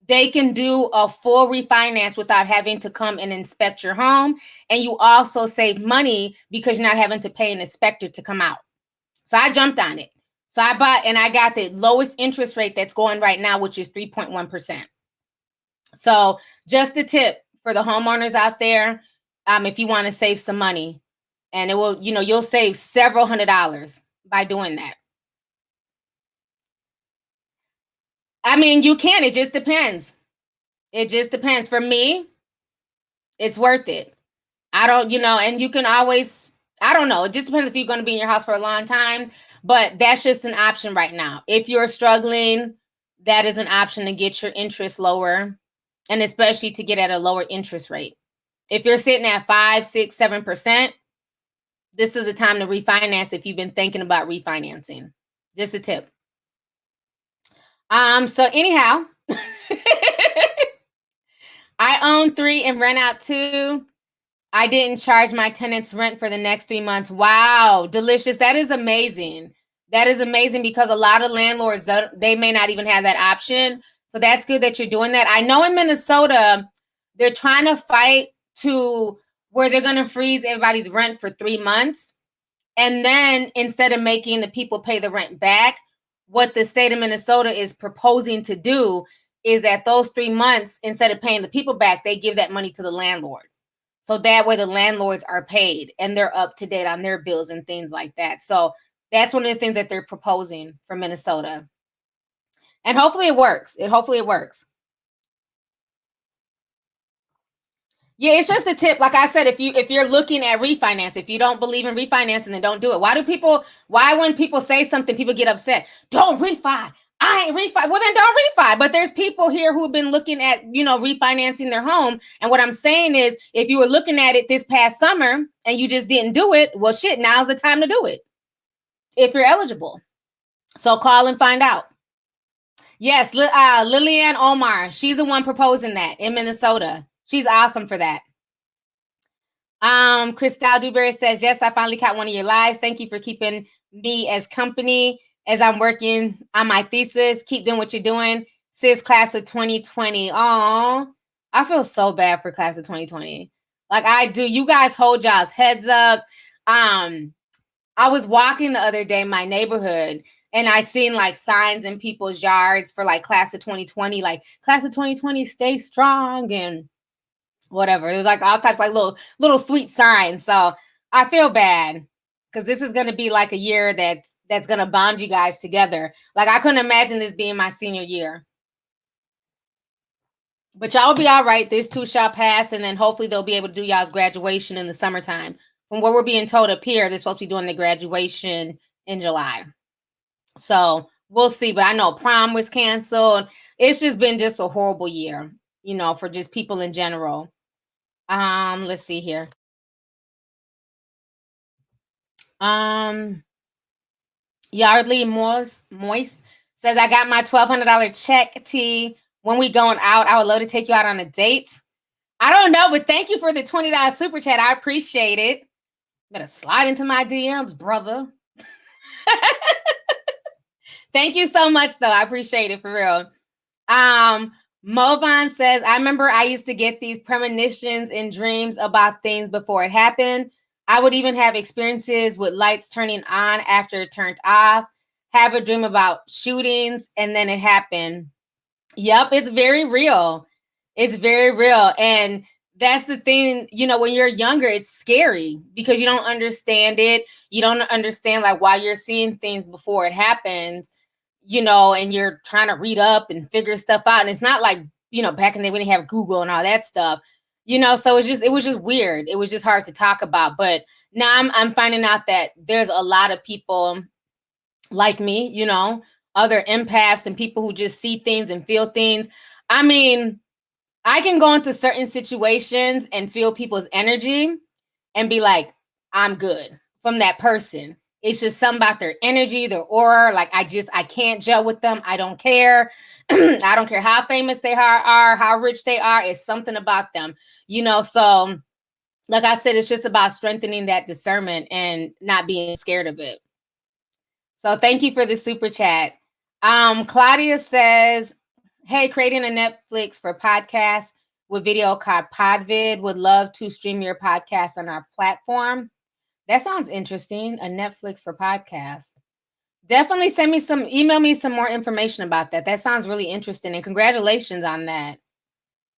they can do a full refinance without having to come and inspect your home. And you also save money because you're not having to pay an inspector to come out. So I jumped on it. So I bought, and I got the lowest interest rate that's going right now, which is 3.1%. So just a tip for the homeowners out there, if you want to save some money, and it will, you'll save several $100s by doing that. I mean, you can, it just depends. It just depends. For me, it's worth it. I don't, and you can always, I don't know. It just depends if you're going to be in your house for a long time, but that's just an option right now. If you're struggling, that is an option to get your interest lower, and especially to get at a lower interest rate. If you're sitting at 5, 6, 7%, this is the time to refinance if you've been thinking about refinancing. Just a tip. So anyhow, I own 3 and rent out 2. I didn't charge my tenants rent for the next 3 months. Wow, delicious. That is amazing. That is amazing, because a lot of landlords, they may not even have that option. So that's good that you're doing that. I know in Minnesota, they're trying to fight to where they're going to freeze everybody's rent for 3 months. And then instead of making the people pay the rent back, what the state of Minnesota is proposing to do is that those 3 months, instead of paying the people back, they give that money to the landlord. So that way the landlords are paid and they're up to date on their bills and things like that. So that's one of the things that they're proposing for Minnesota. And hopefully it works. Hopefully it works. Yeah, it's just a tip. Like I said, if you're looking at refinance, if you don't believe in refinancing, then don't do it. Why when people say something, people get upset? Don't refi. I ain't refi. Well, then don't refi. But there's people here who've been looking at, refinancing their home. And what I'm saying is, if you were looking at it this past summer and you just didn't do it, well, shit, now's the time to do it if you're eligible. So call and find out. Yes, Lillian Omar. She's the one proposing that in Minnesota. She's awesome for that. Crystal Dewberry says, yes, I finally caught one of your lives. Thank you for keeping me as company as I'm working on my thesis. Keep doing what you're doing. Sis, class of 2020. Oh, I feel so bad for class of 2020. Like I do. You guys hold y'all's heads up. I was walking the other day in my neighborhood, and I seen like signs in people's yards for like class of 2020, like class of 2020, stay strong and whatever. It was like all types, like little sweet signs. So I feel bad, because this is going to be like a year that's going to bond you guys together. Like I couldn't imagine this being my senior year. But y'all will be all right. This too shall pass, and then hopefully they'll be able to do y'all's graduation in the summertime. From what we're being told up here, they're supposed to be doing the graduation in July. So we'll see. But I know prom was canceled. It's just been just a horrible year, for just people in general. Let's see here. Yardley Moist says, I got my $1,200 check, T. When we going out, I would love to take you out on a date. I don't know, but thank you for the $20 super chat. I appreciate it. Better slide into my DMs, brother. Thank you so much, though. I appreciate it, for real. Movan says, I remember I used to get these premonitions in dreams about things before it happened. I would even have experiences with lights turning on after it turned off, have a dream about shootings, and then it happened. Yep, it's very real. It's very real. And that's the thing, when you're younger, it's scary because you don't understand it. You don't understand like why you're seeing things before it happens, and you're trying to read up and figure stuff out. And it's not like, back in the day when they have Google and all that stuff, so it was just weird. It was just hard to talk about. But now I'm finding out that there's a lot of people like me, other empaths and people who just see things and feel things. I mean, I can go into certain situations and feel people's energy and be like, I'm good from that person. It's just something about their energy, their aura. Like I can't gel with them. I don't care. I don't care how famous they are, how rich they are. It's something about them, so like I said, it's just about strengthening that discernment and not being scared of it. So thank you for the super chat. Claudia says, hey, creating a Netflix for podcasts with video called Podvid. Would love to stream your podcast on our platform. That sounds interesting. A Netflix for podcast. Definitely email me some more information about that. That sounds really interesting. And congratulations on that.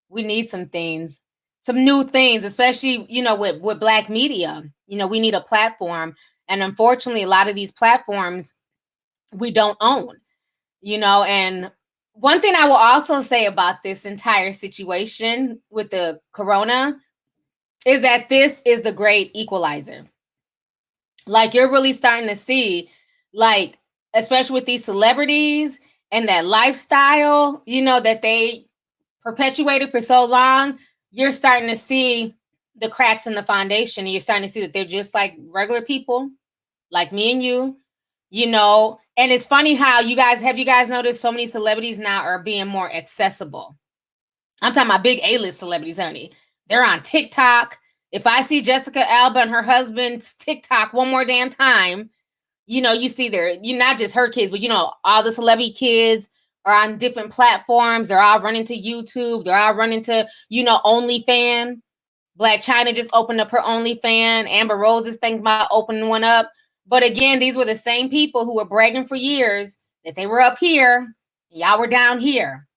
We need some things, some new things, especially, with Black media. We need a platform. And unfortunately, a lot of these platforms we don't own, and one thing I will also say about this entire situation with the corona is that this is the great equalizer. Like, you're really starting to see, like, especially with these celebrities and that lifestyle, that they perpetuated for so long, you're starting to see the cracks in the foundation. And you're starting to see that they're just like regular people, like me and you, and it's funny how you guys noticed so many celebrities now are being more accessible. I'm talking about big A-list celebrities, honey. They're on TikTok. If I see Jessica Alba and her husband's TikTok one more damn time, you see not just her kids, but all the celebrity kids are on different platforms. They're all running to YouTube. They're all running to, OnlyFans. Blac Chyna just opened up her OnlyFans. Amber Rose is thinking about opening one up. But again, these were the same people who were bragging for years that they were up here. Y'all were down here.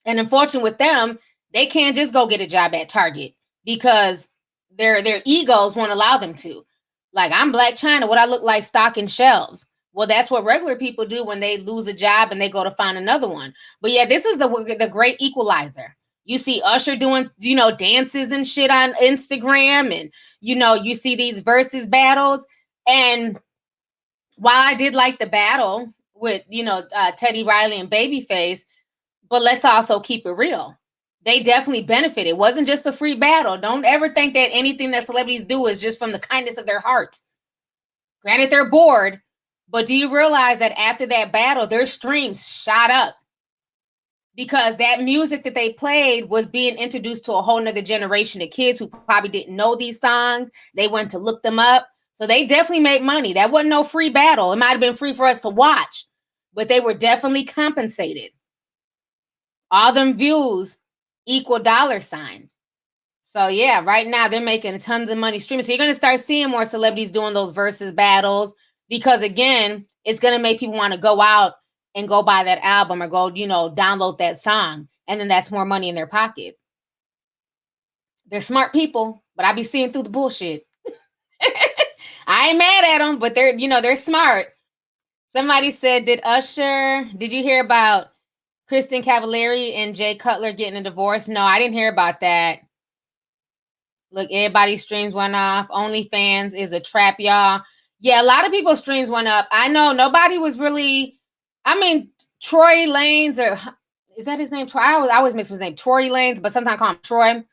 And unfortunately with them, they can't just go get a job at Target because their egos won't allow them to. Like, I'm Blac Chyna, what I look like stocking shelves. Well, that's what regular people do when they lose a job and they go to find another one. But yeah, this is the great equalizer. You see Usher doing, dances and shit on Instagram, and, you see these versus battles. And while I did like the battle with, Teddy Riley and Babyface, but let's also keep it real. They definitely benefited. It wasn't just a free battle. Don't ever think that anything that celebrities do is just from the kindness of their heart. Granted, they're bored, but do you realize that after that battle, their streams shot up? Because that music that they played was being introduced to a whole nother generation of kids who probably didn't know these songs. They went to look them up. So they definitely made money. That wasn't no free battle. It might have been free for us to watch, but they were definitely compensated. All them views equal dollar signs. So yeah, right now they're making tons of money streaming. So you're going to start seeing more celebrities doing those versus battles because, again, it's going to make people want to go out and go buy that album or go, download that song. And then that's more money in their pocket. They're smart people, but I be seeing through the bullshit. I ain't mad at them, but they're smart. Somebody said, did you hear about Kristen Cavallari and Jay Cutler getting a divorce? No, I didn't hear about that. Look, everybody's streams went off. OnlyFans is a trap, y'all. Yeah, a lot of people's streams went up. I know nobody was really, Troy Lanez, or is that his name? Troy? I always mix his name, Tory Lanez, but sometimes I call him Troy.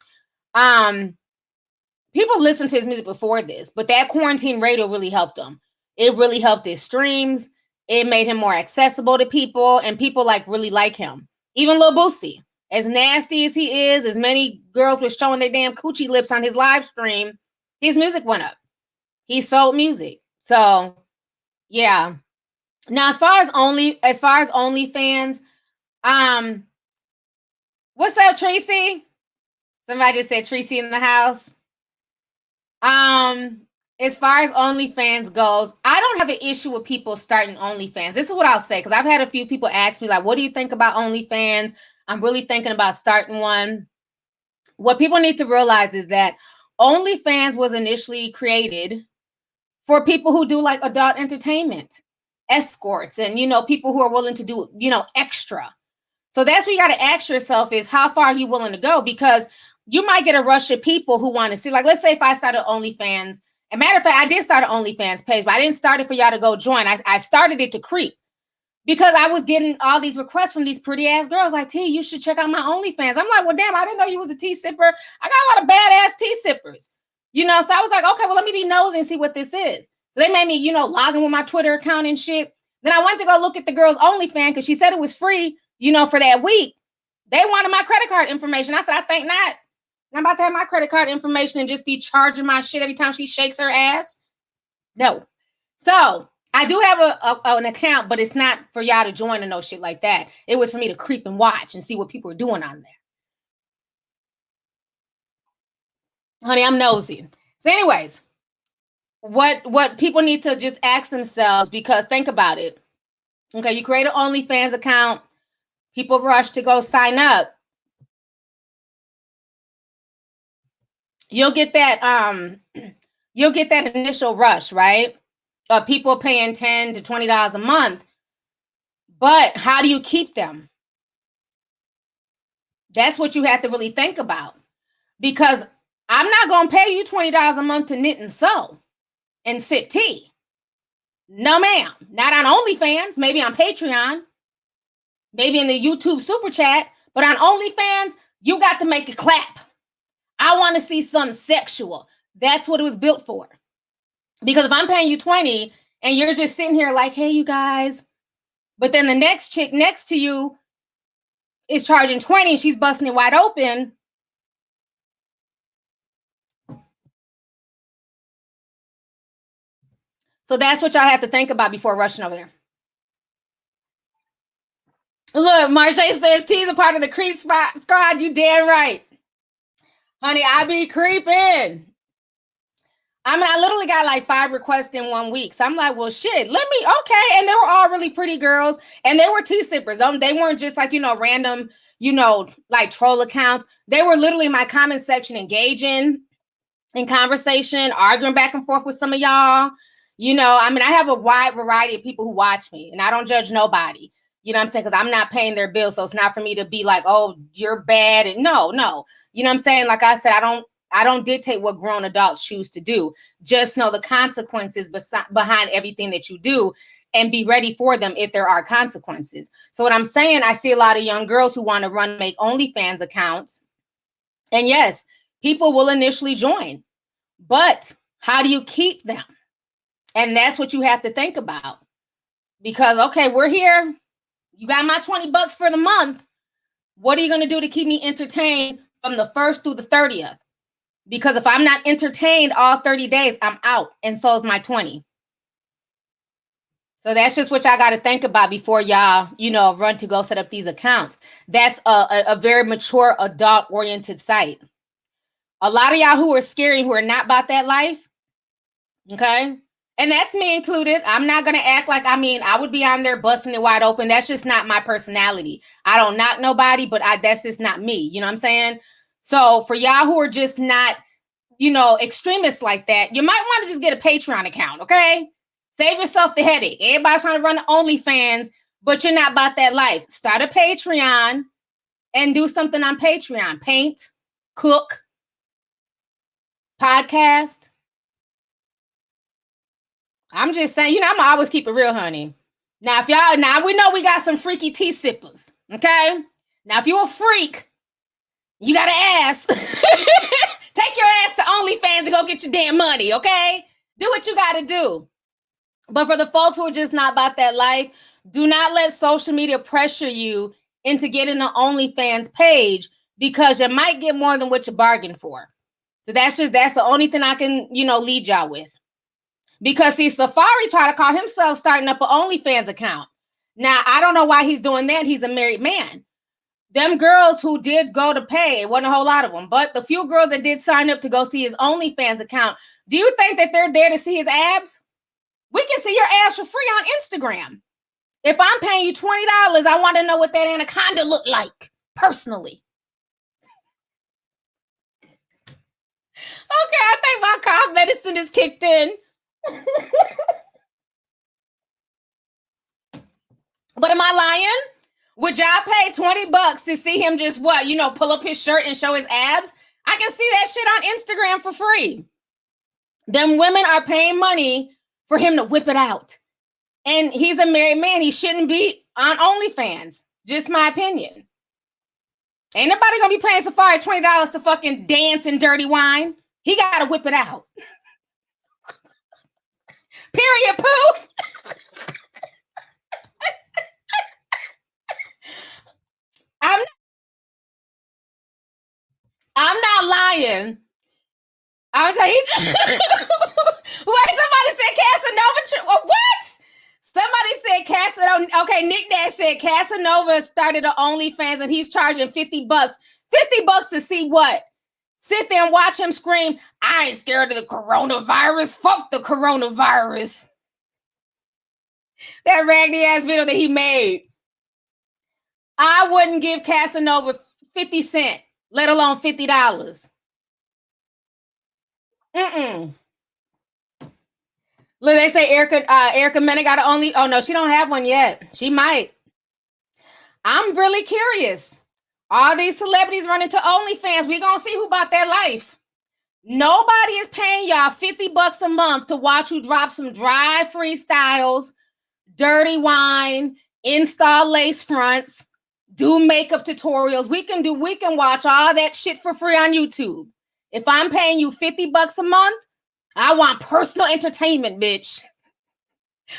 People listened to his music before this, but that quarantine radio really helped him. It really helped his streams. It made him more accessible to people, and people really like him. Even Lil Boosie, as nasty as he is, as many girls were showing their damn coochie lips on his live stream, his music went up. He sold music. So yeah. Now, as far as OnlyFans, what's up, Tracy? Somebody just said Tracy in the house. As far as OnlyFans goes, I don't have an issue with people starting OnlyFans. This is what I'll say, because I've had a few people ask me, like, what do you think about OnlyFans? I'm really thinking about starting one. What people need to realize is that OnlyFans was initially created for people who do like adult entertainment, escorts, and, people who are willing to do, extra. So that's what you got to ask yourself is, how far are you willing to go? Because you might get a rush of people who want to see, like, let's say if I started OnlyFans, and matter of fact, I did start an OnlyFans page, but I didn't start it for y'all to go join. I started it to creep because I was getting all these requests from these pretty ass girls like, T, you should check out my OnlyFans. I'm like, well, damn, I didn't know you was a tea sipper. I got a lot of badass tea sippers, so I was like, okay, well, let me be nosy and see what this is. So they made me, log in with my Twitter account and shit. Then I went to go look at the girl's OnlyFans because she said it was free, for that week. They wanted my credit card information. I said, I think not. I'm about to have my credit card information and just be charging my shit every time she shakes her ass. No. So I do have an account, but it's not for y'all to join or no shit like that. It was for me to creep and watch and see what people are doing on there. Honey, I'm nosy. So anyways, what people need to just ask themselves, because think about it. Okay, you create an OnlyFans account, people rush to go sign up. You'll get that initial rush, right? People paying $10 to $20 a month. But how do you keep them? That's what you have to really think about. Because I'm not going to pay you $20 a month to knit and sew and sip tea. No, ma'am. Not on OnlyFans. Maybe on Patreon. Maybe in the YouTube super chat. But on OnlyFans, you got to make it clap. I want to see something sexual. That's what it was built for. Because if I'm paying you $20 and you're just sitting here like, hey, you guys. But then the next chick next to you is charging $20 and she's busting it wide open. So that's what y'all have to think about before rushing over there. Look, Marche says T's a part of the creep squad. You damn right. Honey, I be creeping. I mean, I literally got like 5 requests in 1 week. So I'm like, well, shit, okay. And they were all really pretty girls. And they were tea sippers. They weren't just like, random, like troll accounts. They were literally in my comment section engaging in conversation, arguing back and forth with some of y'all. I mean, I have a wide variety of people who watch me, and I don't judge nobody. You know what I'm saying? Because I'm not paying their bills. So it's not for me to be like, oh, you're bad. And no. You know what I'm saying? Like I said, I don't dictate what grown adults choose to do. Just know the consequences behind everything that you do and be ready for them if there are consequences. So what I'm saying, I see a lot of young girls who want to make OnlyFans accounts. And yes, people will initially join. But how do you keep them? And that's what you have to think about. Because, okay, we're here. You got my $20 for the month. What are you going to do to keep me entertained from the 1st through the 30th? Because if I'm not entertained all 30 days, I'm out. And so is my 20. So that's just what y'all got to think about before y'all, run to go set up these accounts. That's a very mature, adult-oriented site. A lot of y'all who are scary, who are not about that life, okay? And that's me included. I'm not going to act like, I would be on there busting it wide open. That's just not my personality. I don't knock nobody, but that's just not me. You know what I'm saying? So for y'all who are just not, extremists like that, you might want to just get a Patreon account, okay? Save yourself the headache. Everybody's trying to run OnlyFans, but you're not about that life. Start a Patreon and do something on Patreon. Paint, cook, podcast. I'm just saying, I'm gonna always keep it real, honey. Now, we know we got some freaky tea sippers, okay? Now, if you're a freak, you gotta ask. Take your ass to OnlyFans and go get your damn money, okay? Do what you gotta do. But for the folks who are just not about that life, do not let social media pressure you into getting the OnlyFans page, because you might get more than what you bargained for. So that's the only thing I can, lead y'all with. Because see, Safari tried to call himself starting up an OnlyFans account. Now, I don't know why he's doing that. He's a married man. Them girls who did go to pay, it wasn't a whole lot of them, but the few girls that did sign up to go see his OnlyFans account, do you think that they're there to see his abs? We can see your abs for free on Instagram. If I'm paying you $20, I want to know what that anaconda looked like, personally. Okay, I think my cough medicine is kicked in. But am I lying? Would y'all pay $20 to see him just pull up his shirt and show his abs? I can see that shit on Instagram for free. Them women are paying money for him to whip it out. And he's a married man. He shouldn't be on OnlyFans. Just my opinion. Ain't nobody gonna be paying Safari $20 to fucking dance in dirty wine. He gotta whip it out. Period, poo. I'm not lying. I was like, wait, somebody said Casanova. What? Somebody said Casanova. Okay, Nick Dad said Casanova started an OnlyFans and he's charging $50. $50 to see what? Sit there and watch him scream, I ain't scared of the coronavirus. Fuck the coronavirus. That raggedy ass video that he made. I wouldn't give Casanova 50 cents, let alone $50. Look, they say Erica Mena got an only. Oh no, she don't have one yet. She might. I'm really curious. All these celebrities running to OnlyFans. We gonna see who bought that life. Nobody is paying y'all $50 a month to watch you drop some dry freestyles, dirty wine, install lace fronts, do makeup tutorials. We can watch all that shit for free on YouTube. If I'm paying you $50 a month, I want personal entertainment, bitch.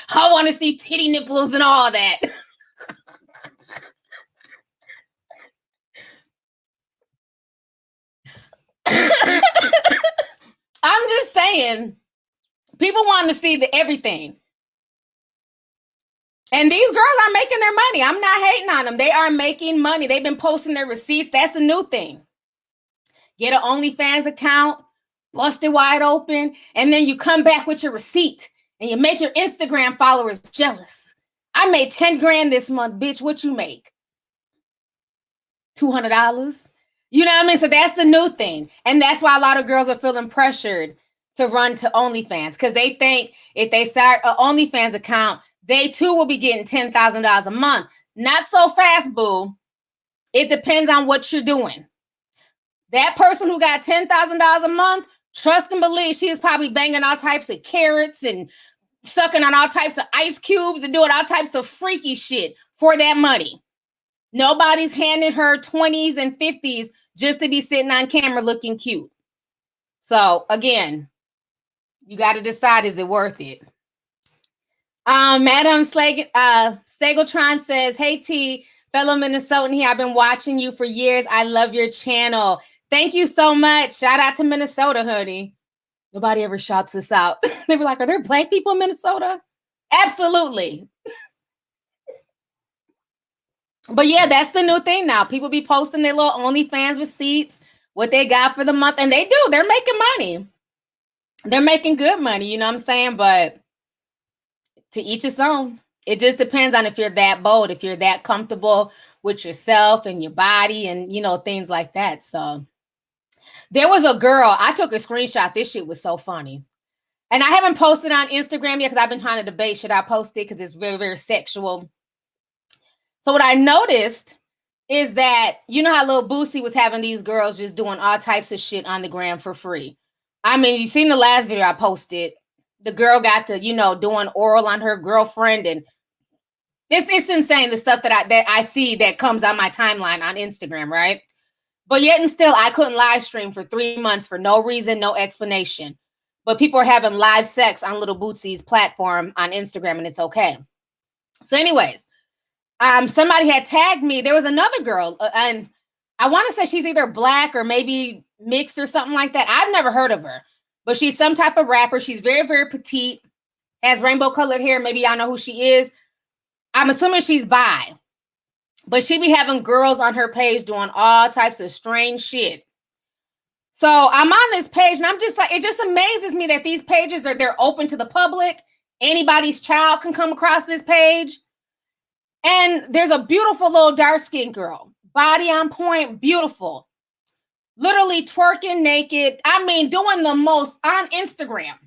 I want to see titty nipples and all that. I'm just saying, people want to see everything. And these girls are making their money. I'm not hating on them. They are making money. They've been posting their receipts. That's the new thing. Get an OnlyFans account, bust it wide open, and then you come back with your receipt and you make your Instagram followers jealous. I made 10 grand this month, bitch. What you make? $200? You know what I mean? So that's the new thing. And that's why a lot of girls are feeling pressured to run to OnlyFans, because they think if they start an OnlyFans account, they too will be getting $10,000 a month. Not so fast, boo. It depends on what you're doing. That person who got $10,000 a month, trust and believe she is probably banging all types of carrots and sucking on all types of ice cubes and doing all types of freaky shit for that money. Nobody's handing her 20s and 50s just to be sitting on camera looking cute. So again, you got to decide, is it worth it? Madam Stegeltron says, hey T, fellow Minnesotan here. I've been watching you for years. I love your channel. Thank you so much. Shout out to Minnesota, honey. Nobody ever shouts us out. They were like, are there black people in Minnesota? Absolutely. But yeah, that's the new thing now. People be posting their little OnlyFans receipts, what they got for the month, and they do. They're making money. They're making good money, you know what I'm saying? But to each his own. It just depends on if you're that bold, if you're that comfortable with yourself and your body and, you know, things like that. So there was a girl, I took a screenshot. This shit was so funny. And I haven't posted on Instagram yet because I've been trying to debate, should I post it? Because it's very, very sexual. So what I noticed is that, you know how Lil Boosie was having these girls just doing all types of shit on the gram for free. I mean, you seen the last video I posted. The girl got to, you know, doing oral on her girlfriend, and it's insane, the stuff that I see that comes on my timeline on Instagram, right? But yet and still, I couldn't live stream for 3 months for no reason, no explanation. But people are having live sex on Lil Boosie's platform on Instagram, and it's okay. So anyways, somebody had tagged me. There was another girl, and I want to say she's either black or maybe mixed or something like that. I've never heard of her, but she's some type of rapper. She's very, very petite, has rainbow colored hair. Maybe y'all know who she is. I'm assuming she's bi, but she be having girls on her page doing all types of strange shit. So I'm on this page and I'm just like, it just amazes me that these pages, they're open to the public. Anybody's child can come across this page. And there's a beautiful little dark-skinned girl, body on point, beautiful, literally twerking naked. I mean, doing the most on Instagram.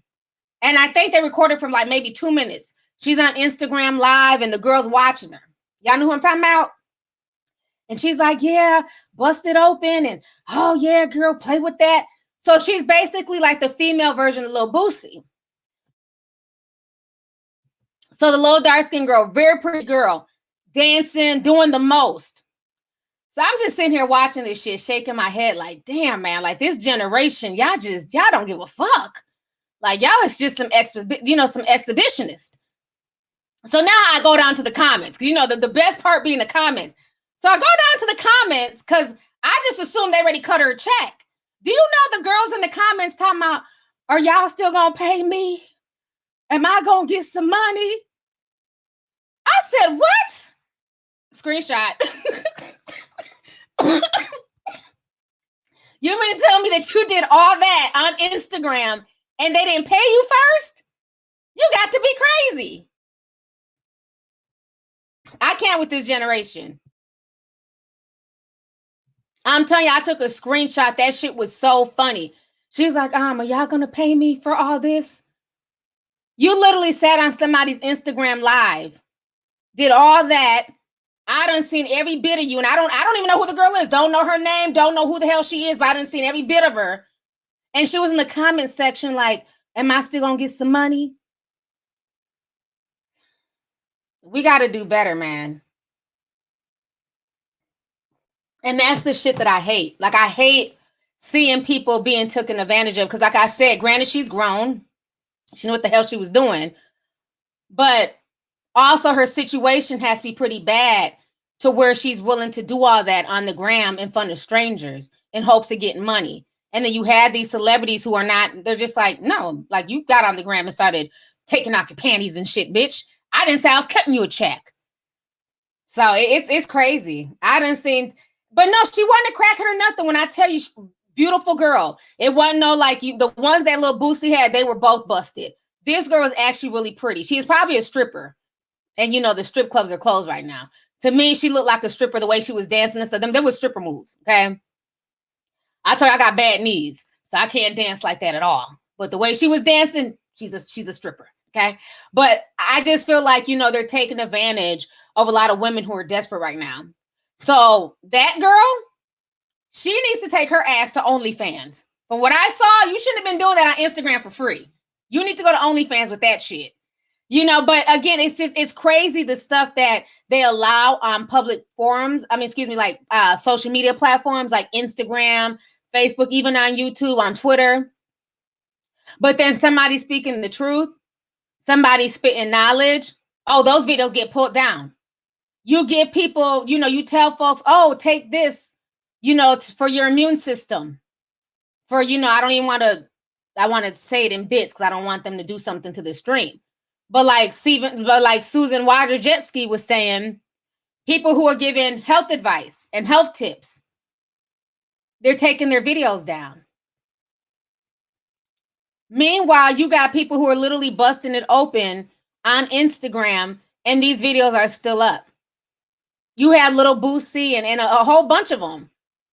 And I think they recorded from like maybe 2 minutes. She's on Instagram live and the girl's watching her. Y'all know who I'm talking about? And she's like, yeah, bust it open. And oh yeah, girl, play with that. So she's basically like the female version of Lil Boosie. So the little dark-skinned girl, very pretty girl, dancing, doing the most. So I'm just sitting here watching this shit, shaking my head like, damn, man, like this generation, y'all don't give a fuck. Like y'all is just some exhibitionists. So now I go down to the comments, because you know the best part being the comments. So I go down to the comments because I just assumed they already cut her a check. Do you know the girls in the comments talking about, are y'all still gonna pay me? Am I gonna get some money? I said, what? Screenshot. You mean to tell me that you did all that on Instagram and they didn't pay you first? You got to be crazy. I can't with this generation. I'm telling you, I took a screenshot. That shit was so funny. She's like, are y'all going to pay me for all this? You literally sat on somebody's Instagram live, did all that. I done seen every bit of you, and I don't even know who the girl is. Don't know her name. Don't know who the hell she is, but I done seen every bit of her. And she was in the comment section like, am I still going to get some money? We got to do better, man. And that's the shit that I hate. Like, I hate seeing people being taken advantage of. Because like I said, granted, she's grown. She knew what the hell she was doing. But also her situation has to be pretty bad to where she's willing to do all that on the gram in front of strangers in hopes of getting money. And then you had these celebrities who are not, they're just like, no, like you got on the gram and started taking off your panties and shit, bitch. I didn't say I was cutting you a check. So it's crazy. I done seen, but no, she wasn't a crackhead or nothing. When I tell you, beautiful girl, it wasn't no like you, the ones that little Boosie had, they were both busted. This girl was actually really pretty. She is probably a stripper. And you know, the strip clubs are closed right now. To me, she looked like a stripper, the way she was dancing and stuff. There was stripper moves, okay? I told you I got bad knees, so I can't dance like that at all. But the way she was dancing, she's a stripper, okay? But I just feel like, you know, they're taking advantage of a lot of women who are desperate right now. So that girl, she needs to take her ass to OnlyFans. From what I saw, you shouldn't have been doing that on Instagram for free. You need to go to OnlyFans with that shit. You know, but again, it's crazy the stuff that they allow on public forums. I mean, excuse me, like social media platforms like Instagram, Facebook, even on YouTube, on Twitter. But then somebody speaking the truth, somebody spitting knowledge. Oh, those videos get pulled down. You get people, you know, you tell folks, oh, take this, you know, for your immune system. For, you know, I want to say it in bits because I don't want them to do something to the stream. But like Susan Wojcicki was saying, people who are giving health advice and health tips, they're taking their videos down. Meanwhile, you got people who are literally busting it open on Instagram, and these videos are still up. You have little Boosie and a whole bunch of them.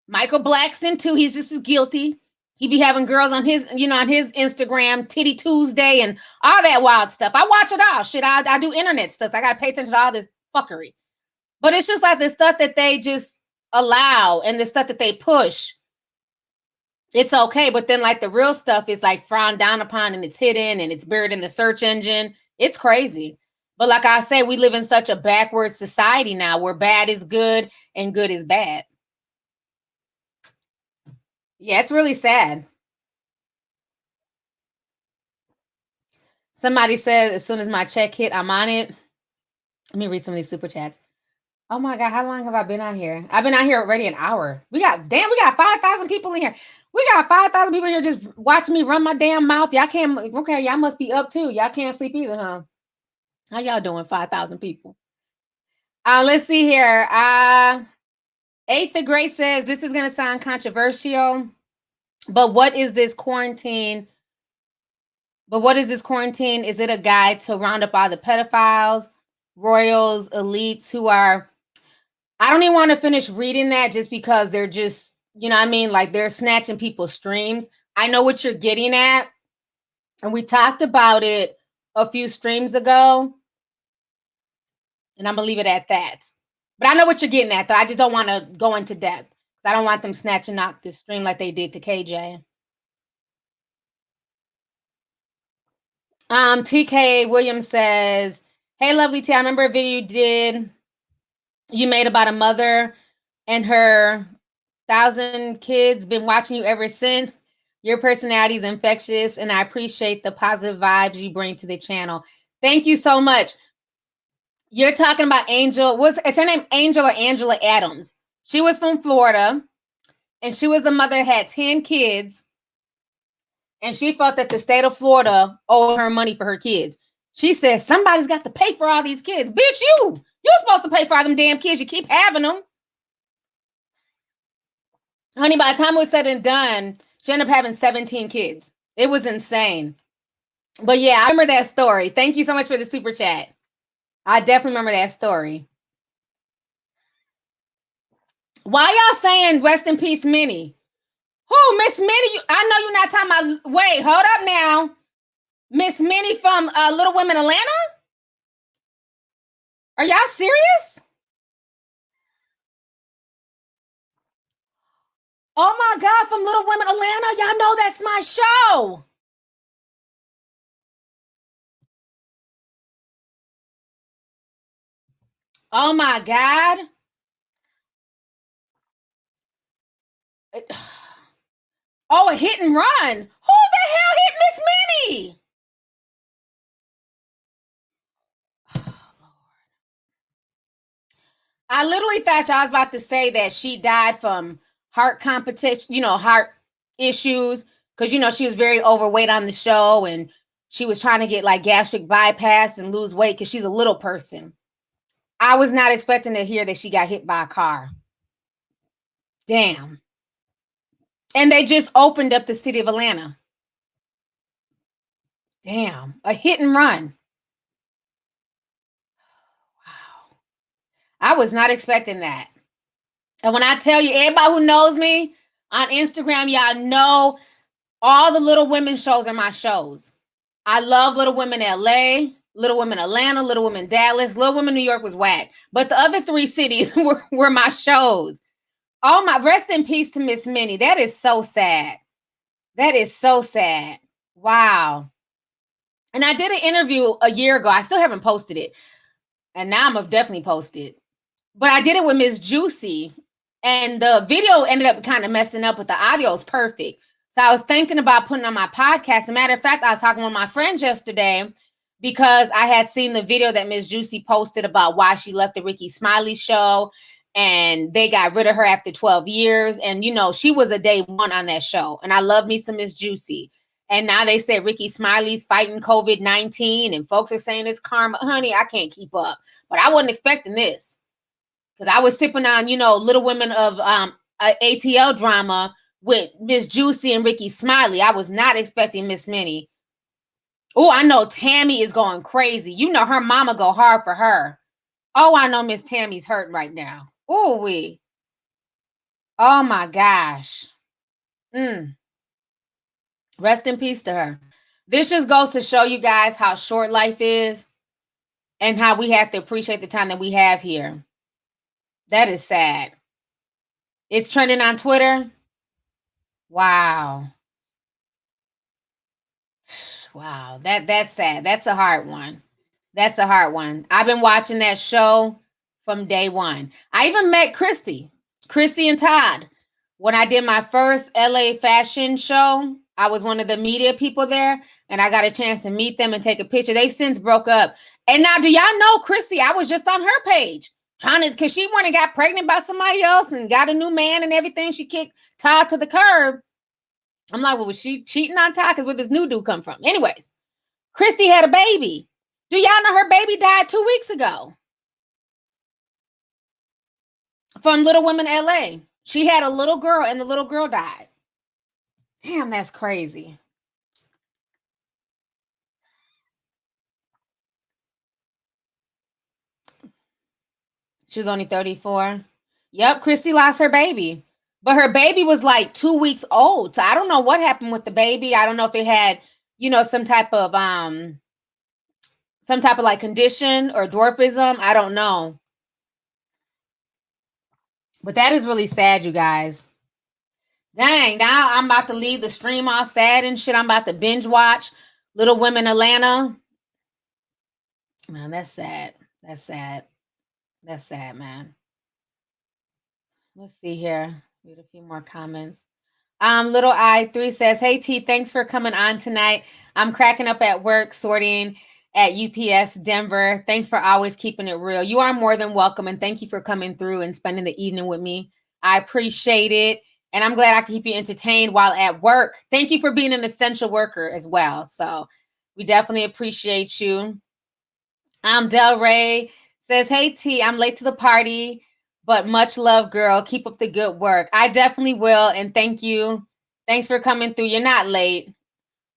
Michael Blackson, too, he's just as guilty. He be having girls on his, you know, on his Instagram, Titty Tuesday and all that wild stuff. I watch it all. Shit, I do internet stuff. So I got to pay attention to all this fuckery. But it's just like the stuff that they just allow and the stuff that they push. It's okay. But then like the real stuff is like frowned down upon and it's hidden and it's buried in the search engine. It's crazy. But like I say, we live in such a backwards society now where bad is good and good is bad. Yeah, it's really sad. Somebody said, as soon as my check hit, I'm on it. Let me read some of these super chats. Oh my God, how long have I been on here? I've been on here already an hour. We got 5,000 people in here. We got 5,000 people in here just watching me run my damn mouth. Y'all can't, okay, y'all must be up too. Y'all can't sleep either, huh? How y'all doing, 5,000 people? Let's see here. Eighth the Great says, this is going to sound controversial, but what is this quarantine? Is it a guide to round up all the pedophiles, royals, elites who are, I don't even want to finish reading that just because they're just, you know what I mean? Like they're snatching people's streams. I know what you're getting at. And we talked about it a few streams ago. And I'm going to leave it at that. But I know what you're getting at, though. I just don't want to go into depth. I don't want them snatching out the stream like they did to KJ. TK Williams says, hey, lovely T, I remember a video you made about a mother and her 1,000 kids. Been watching you ever since. Your personality is infectious, and I appreciate the positive vibes you bring to the channel. Thank you so much. You're talking about Angel. Is her name Angel or Angela Adams? She was from Florida, and she was the mother that had 10 kids, and she felt that the state of Florida owed her money for her kids. She says, somebody's got to pay for all these kids. Bitch, you're supposed to pay for all them damn kids. You keep having them. Honey, by the time it was said and done, she ended up having 17 kids. It was insane. But yeah, I remember that story. Thank you so much for the super chat. I definitely remember that story. Why y'all saying rest in peace, Minnie? Who, Miss Minnie? I know you're not talking about. Wait, hold up now. Miss Minnie from Little Women Atlanta? Are y'all serious? Oh my God, from Little Women Atlanta? Y'all know that's my show. Oh my God. Oh, a hit and run. Who the hell hit Miss Minnie? I literally thought y'all was about to say that she died from heart competition, heart issues. Because, she was very overweight on the show and she was trying to get like gastric bypass and lose weight because she's a little person. I was not expecting to hear that she got hit by a car. Damn. And they just opened up the city of Atlanta. Damn. A hit and run. Wow. I was not expecting that. And when I tell you, everybody who knows me on Instagram, y'all know all the Little Women shows are my shows. I love Little Women LA, Little Women Atlanta, Little Women Dallas. Little Women New York was whack. But the other 3 cities were my shows. Oh my, rest in peace to Miss Minnie. That is so sad. That is so sad. Wow. And I did an interview a year ago. I still haven't posted it. And now I'm gonna definitely post it. But I did it with Miss Juicy. And the video ended up kind of messing up, but the audio is perfect. So I was thinking about putting on my podcast. As a matter of fact, I was talking with my friends yesterday because I had seen the video that Miss Juicy posted about why she left the Ricky Smiley show and they got rid of her after 12 years. And, she was a day one on that show. And I love me some Miss Juicy. And now they say Ricky Smiley's fighting COVID-19 and folks are saying it's karma. Honey, I can't keep up. But I wasn't expecting this because I was sipping on, Little Women of ATL drama with Miss Juicy and Ricky Smiley. I was not expecting Miss Minnie. Oh, I know Tammy is going crazy. Her mama go hard for her. Oh, I know Miss Tammy's hurting right now. Oh, oh my gosh. Rest in peace to her. This just goes to show you guys how short life is and how we have to appreciate the time that we have here. That is sad. It's trending on Twitter. Wow. Wow. That's sad. That's a hard one. That's a hard one. I've been watching that show from day one. I even met Christy and Todd. When I did my first LA fashion show, I was one of the media people there and I got a chance to meet them and take a picture. They've since broke up. And now, do y'all know Christy? I was just on her page because she went and got pregnant by somebody else and got a new man and everything. She kicked Todd to the curb. I'm like, well, was she cheating on Todd? Because where this new dude come from? Anyways, Christy had a baby. Do y'all know her baby died 2 weeks ago? From Little Women LA. She had a little girl and the little girl died. Damn, that's crazy. She was only 34. Yep, Christy lost her baby. But her baby was like 2 weeks old. So I don't know what happened with the baby. I don't know if it had, some type of like condition or dwarfism. I don't know. But that is really sad, you guys. Dang, now I'm about to leave the stream all sad and shit. I'm about to binge watch Little Women Atlanta. Man, that's sad. That's sad. That's sad, man. Let's see here. Read a few more comments. Little I3 says, hey T, thanks for coming on tonight. I'm cracking up at work sorting at UPS Denver. Thanks for always keeping it real. You are more than welcome, and thank you for coming through and spending the evening with me. I appreciate it, and I'm glad I can keep you entertained while at work. Thank you for being an essential worker as well. So we definitely appreciate you. Del Rey says, "Hey T, I'm late to the party, but much love, girl. Keep up the good work." I definitely will, and thank you. Thanks for coming through. You're not late.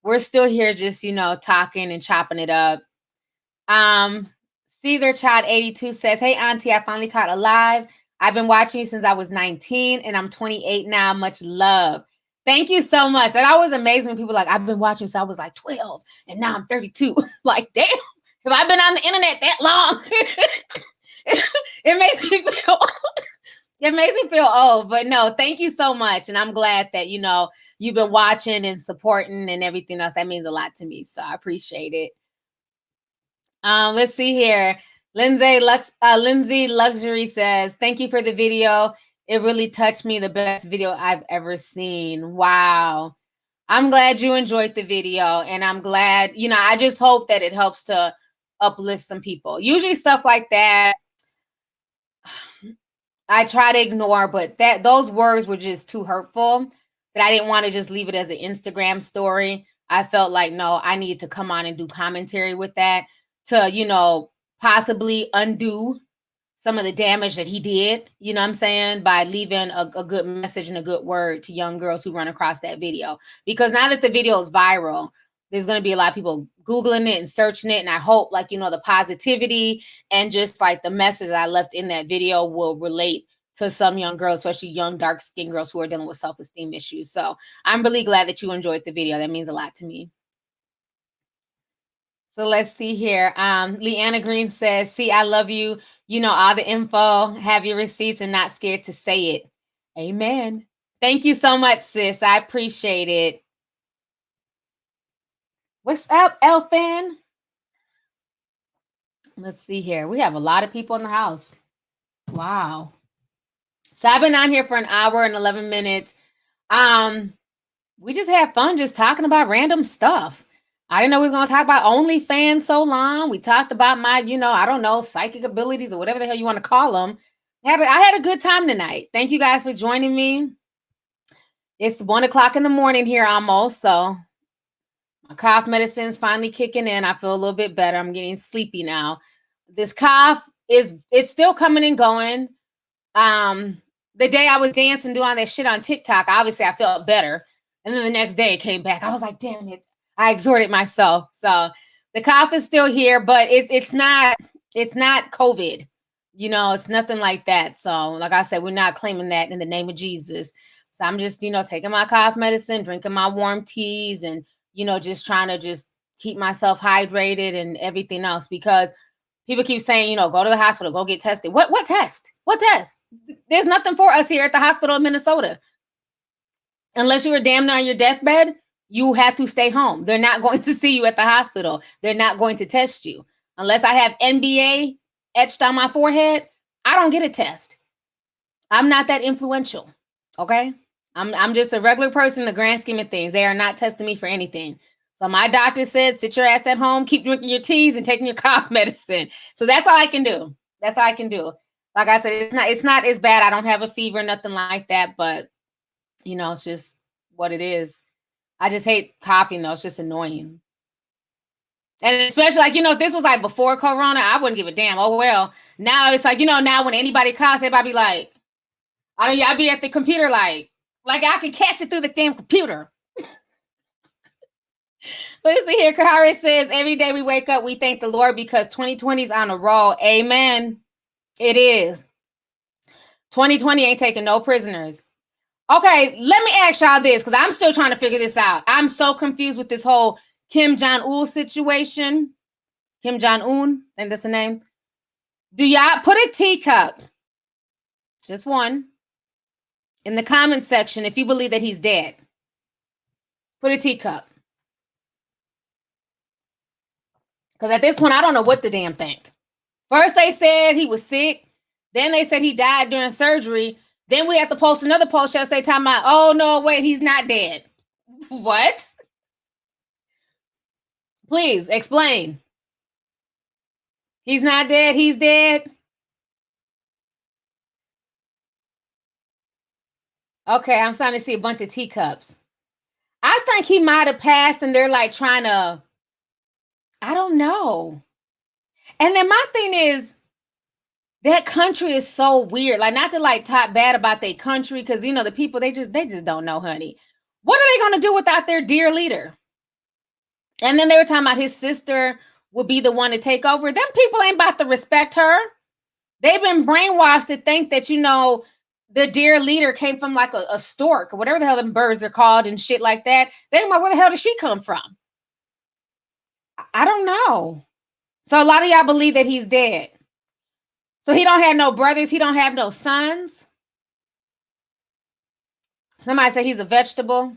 We're still here, just talking and chopping it up. See their child 82 says, "Hey Auntie, I finally caught a live. I've been watching you since I was 19, and I'm 28 now. Much love." Thank you so much. And I was amazed when people like, "I've been watching since I was like 12, and now I'm 32." Like, damn, have I been on the internet that long? It makes me feel it makes me feel old. But no, thank you so much. And I'm glad that you've been watching and supporting and everything else. That means a lot to me. So I appreciate it. Let's see here. Lindsay Luxury says, "Thank you for the video. It really touched me. The best video I've ever seen." Wow. I'm glad you enjoyed the video, and I'm glad, I just hope that it helps to uplift some people. Usually stuff like that I try to ignore, but those words were just too hurtful that I didn't want to just leave it as an Instagram story. I felt like, no, I need to come on and do commentary with that to, possibly undo some of the damage that he did, you know what I'm saying, by leaving a good message and a good word to young girls who run across that video. Because now that the video is viral, there's going to be a lot of people Googling it and searching it. And I hope, the positivity and just like the message that I left in that video will relate to some young girls, especially young, dark skinned girls who are dealing with self esteem issues. So I'm really glad that you enjoyed the video. That means a lot to me. So let's see here. Leanna Green says, "See, I love you. You know all the info. Have your receipts and not scared to say it." Amen. Thank you so much, sis. I appreciate it. What's up, Elfin? Let's see here. We have a lot of people in the house. Wow. So I've been on here for an hour and 11 minutes. We just had fun just talking about random stuff. I didn't know we was going to talk about OnlyFans so long. We talked about my, I don't know, psychic abilities or whatever the hell you want to call them. I had a good time tonight. Thank you guys for joining me. It's 1:00 in the morning here almost. So my cough medicine's finally kicking in. I feel a little bit better. I'm getting sleepy now. This cough it's still coming and going. The day I was dancing, doing all that shit on TikTok, obviously I felt better. And then the next day it came back. I was like, damn it. I exhorted myself. So the cough is still here, but it's not COVID. It's nothing like that. So, like I said, we're not claiming that in the name of Jesus. So I'm just, taking my cough medicine, drinking my warm teas, and just trying to just keep myself hydrated and everything else, because people keep saying, go to the hospital, go get tested. What test? What test? There's nothing for us here at the hospital in Minnesota. Unless you were damn near on your deathbed, you have to stay home. They're not going to see you at the hospital. They're not going to test you. Unless I have NBA etched on my forehead, I don't get a test. I'm not that influential. Okay? I'm just a regular person in the grand scheme of things. They are not testing me for anything. So my doctor said, sit your ass at home, keep drinking your teas and taking your cough medicine. So that's all I can do. That's all I can do. Like I said, it's not as bad. I don't have a fever, nothing like that, but it's just what it is. I just hate coughing though. It's just annoying. And especially if this was like before Corona, I wouldn't give a damn. Oh well. Now it's like, now when anybody coughs, everybody be like, I'll be at the computer like I can catch it through the damn computer. Let's see here. Kahari says, every day we wake up, we thank the Lord because 2020 is on a roll. Amen. It is. 2020 ain't taking no prisoners. Okay, let me ask y'all this, because I'm still trying to figure this out. I'm so confused with this whole Kim Jong-un situation. Kim Jong-un, I think that's the name. Do y'all put a teacup, just one, in the comment section if you believe that he's dead? Put a teacup. Because at this point, I don't know what to damn think. First, they said he was sick. Then they said he died during surgery. Then we have to post another post yesterday talking about, oh, no, wait, he's not dead. What? Please explain. He's not dead. He's dead. Okay, I'm starting to see a bunch of teacups. I think he might have passed and they're like trying to, I don't know. And then my thing is, that country is so weird. Like, not to like talk bad about their country, because you know the people, they just don't know, honey. What are they gonna do without their dear leader? And then they were talking about his sister would be the one to take over. Them people ain't about to respect her. They've been brainwashed to think that, you know, the dear leader came from like a stork or whatever the hell them birds are called and shit like that. They're like, where the hell did she come from? I don't know. So a lot of y'all believe that he's dead. So he don't have no brothers. He don't have no sons. Somebody said he's a vegetable.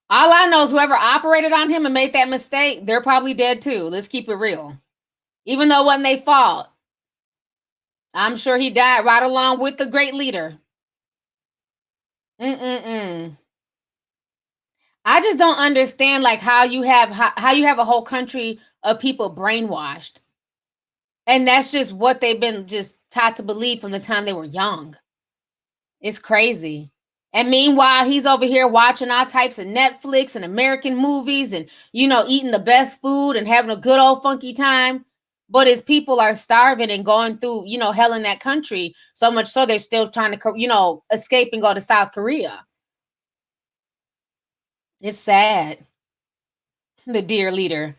All I know is whoever operated on him and made that mistake, they're probably dead too. Let's keep it real. Even though it wasn't their fault, I'm sure he died right along with the great leader. I just don't understand like how you have a whole country of people brainwashed. And that's just what they've been just taught to believe from the time they were young. It's crazy. And meanwhile, he's over here watching all types of Netflix and American movies and, you know, eating the best food and having a good old funky time. But his people are starving and going through, you know, hell in that country. So much so they're still trying to, you know, escape and go to South Korea. It's sad. The dear leader.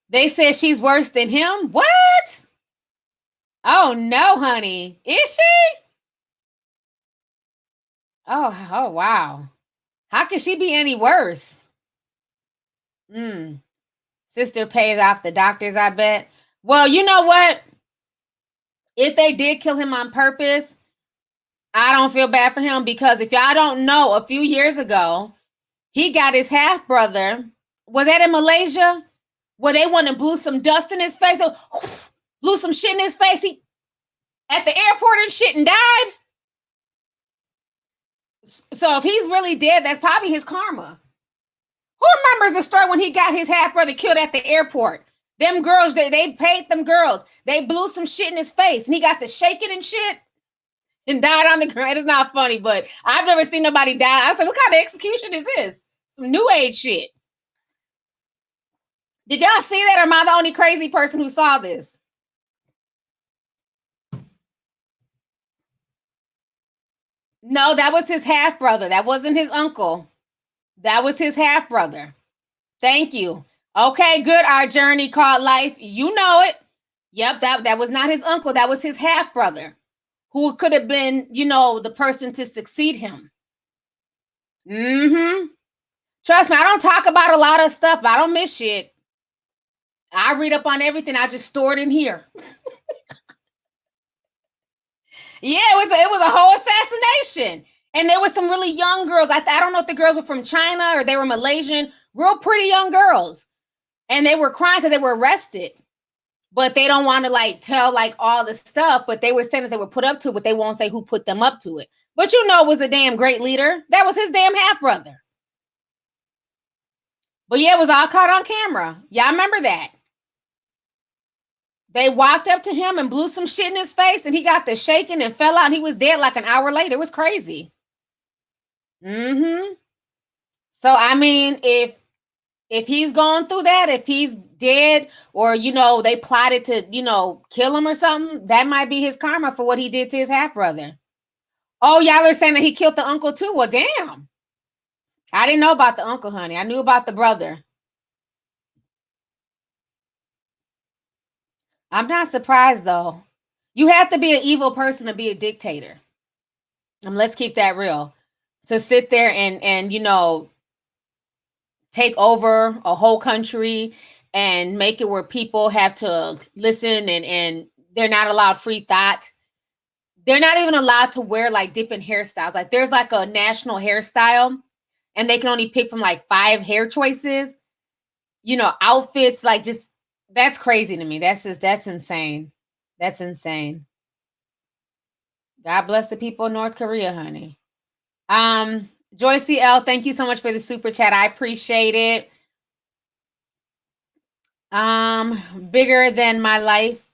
They said she's worse than him. What? Oh no, honey. Is she? Oh wow. How can she be any worse? Sister pays off the doctors, I bet. Well, you know what? If they did kill him on purpose, I don't feel bad for him, because if y'all don't know, a few years ago, he got his half brother. Was that in Malaysia? Where they went and blew some dust in his face, blew some shit in his face. He at the airport and shit and died. So if he's really dead, that's probably his karma. Who remembers the story when he got his half brother killed at the airport? Them girls, they paid them girls. They blew some shit in his face and he got to shaking and shit and died on the ground. It's not funny, but I've never seen nobody die. I said, what kind of execution is this? Some new age shit. Did y'all see that, or am I the only crazy person who saw this? No, that was his half brother. That wasn't his uncle. That was his half brother. Thank you. Okay, good. Our journey called life. You know it. Yep, that was not his uncle. That was his half brother, who could have been, you know, the person to succeed him. Trust me, I don't talk about a lot of stuff, but I don't miss shit. I read up on everything. I just store it in here. Yeah, it was a whole assassination. And there was some really young girls. I don't know if the girls were from China or they were Malaysian, real pretty young girls. And they were crying because they were arrested. But they don't want to like tell like all the stuff, but they were saying that they were put up to it, but they won't say who put them up to it. But you know, it was a damn great leader. That was his damn half brother. But yeah, it was all caught on camera. Y'all remember that? They walked up to him and blew some shit in his face, and he got the shaking and fell out, and he was dead like an hour later. It was crazy. So I mean, if he's going through that, if he's dead, or you know, they plotted to, you know, kill him or something, that might be his karma for what he did to his half brother. Oh, y'all are saying that he killed the uncle too. Well, damn. I didn't know about the uncle, honey. I knew about the brother. I'm not surprised though. You have to be an evil person to be a dictator. Let's keep that real. To sit there and you know, take over a whole country and make it where people have to listen and they're not allowed free thought. They're not even allowed to wear like different hairstyles. Like there's like a national hairstyle and they can only pick from like 5 hair choices. You know, outfits, like just that's crazy to me. That's insane. That's insane. God bless the people of North Korea, honey. Joyce L, thank you so much for the super chat. I appreciate it. Bigger than my life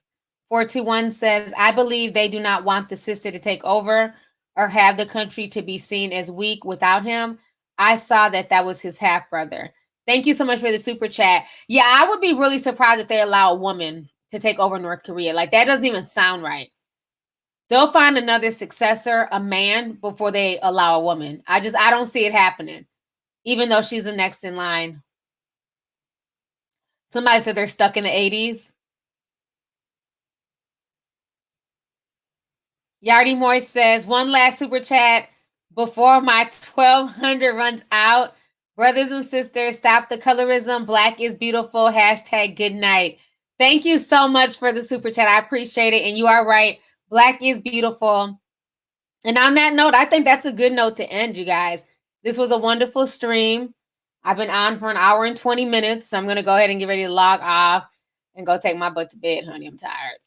421 says, I believe they do not want the sister to take over or have the country to be seen as weak without him. I saw that was his half brother. Thank you so much for the super chat. Yeah, I would be really surprised if they allow a woman to take over North Korea. Like, that doesn't even sound right. They'll find another successor, a man, before they allow a woman. I don't see it happening, even though she's the next in line. Somebody said they're stuck in the 80s. Yardy Moy says, one last super chat before my 1200 runs out. Brothers and sisters, stop the colorism. Black is beautiful. Hashtag good night. Thank you so much for the super chat. I appreciate it. And you are right. Black is beautiful. And on that note, I think that's a good note to end, you guys. This was a wonderful stream. I've been on for an hour and 20 minutes. So I'm going to go ahead and get ready to log off and go take my butt to bed, honey. I'm tired.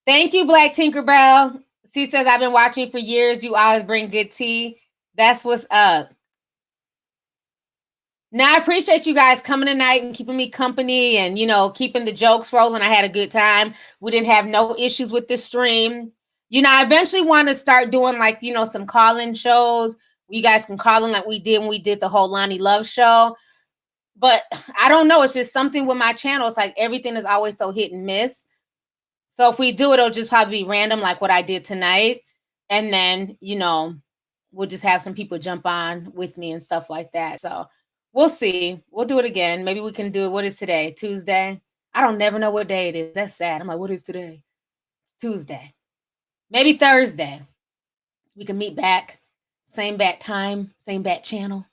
Thank you, Black Tinkerbell. She says, I've been watching for years. You always bring good tea. That's what's up. Now, I appreciate you guys coming tonight and keeping me company and, keeping the jokes rolling. I had a good time. We didn't have no issues with the stream. I eventually want to start doing some call-in shows. You guys can call in like we did when we did the whole Lonnie Love show. But I don't know. It's just something with my channel. It's like everything is always so hit and miss. So if we do it, it'll just probably be random like what I did tonight. And then, we'll just have some people jump on with me and stuff like that. So we'll see. We'll do it again. Maybe we can do it. What is today? Tuesday? I don't never know what day it is. That's sad. I'm like, what is today? It's Tuesday. Maybe Thursday. We can meet back. Same bat time, same bat channel.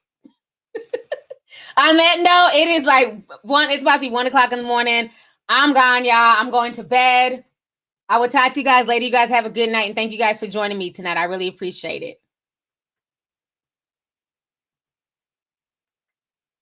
On that note, it is it's about to be 1 o'clock in the morning. I'm gone, y'all. I'm going to bed. I will talk to you guys later. You guys have a good night. And thank you guys for joining me tonight. I really appreciate it.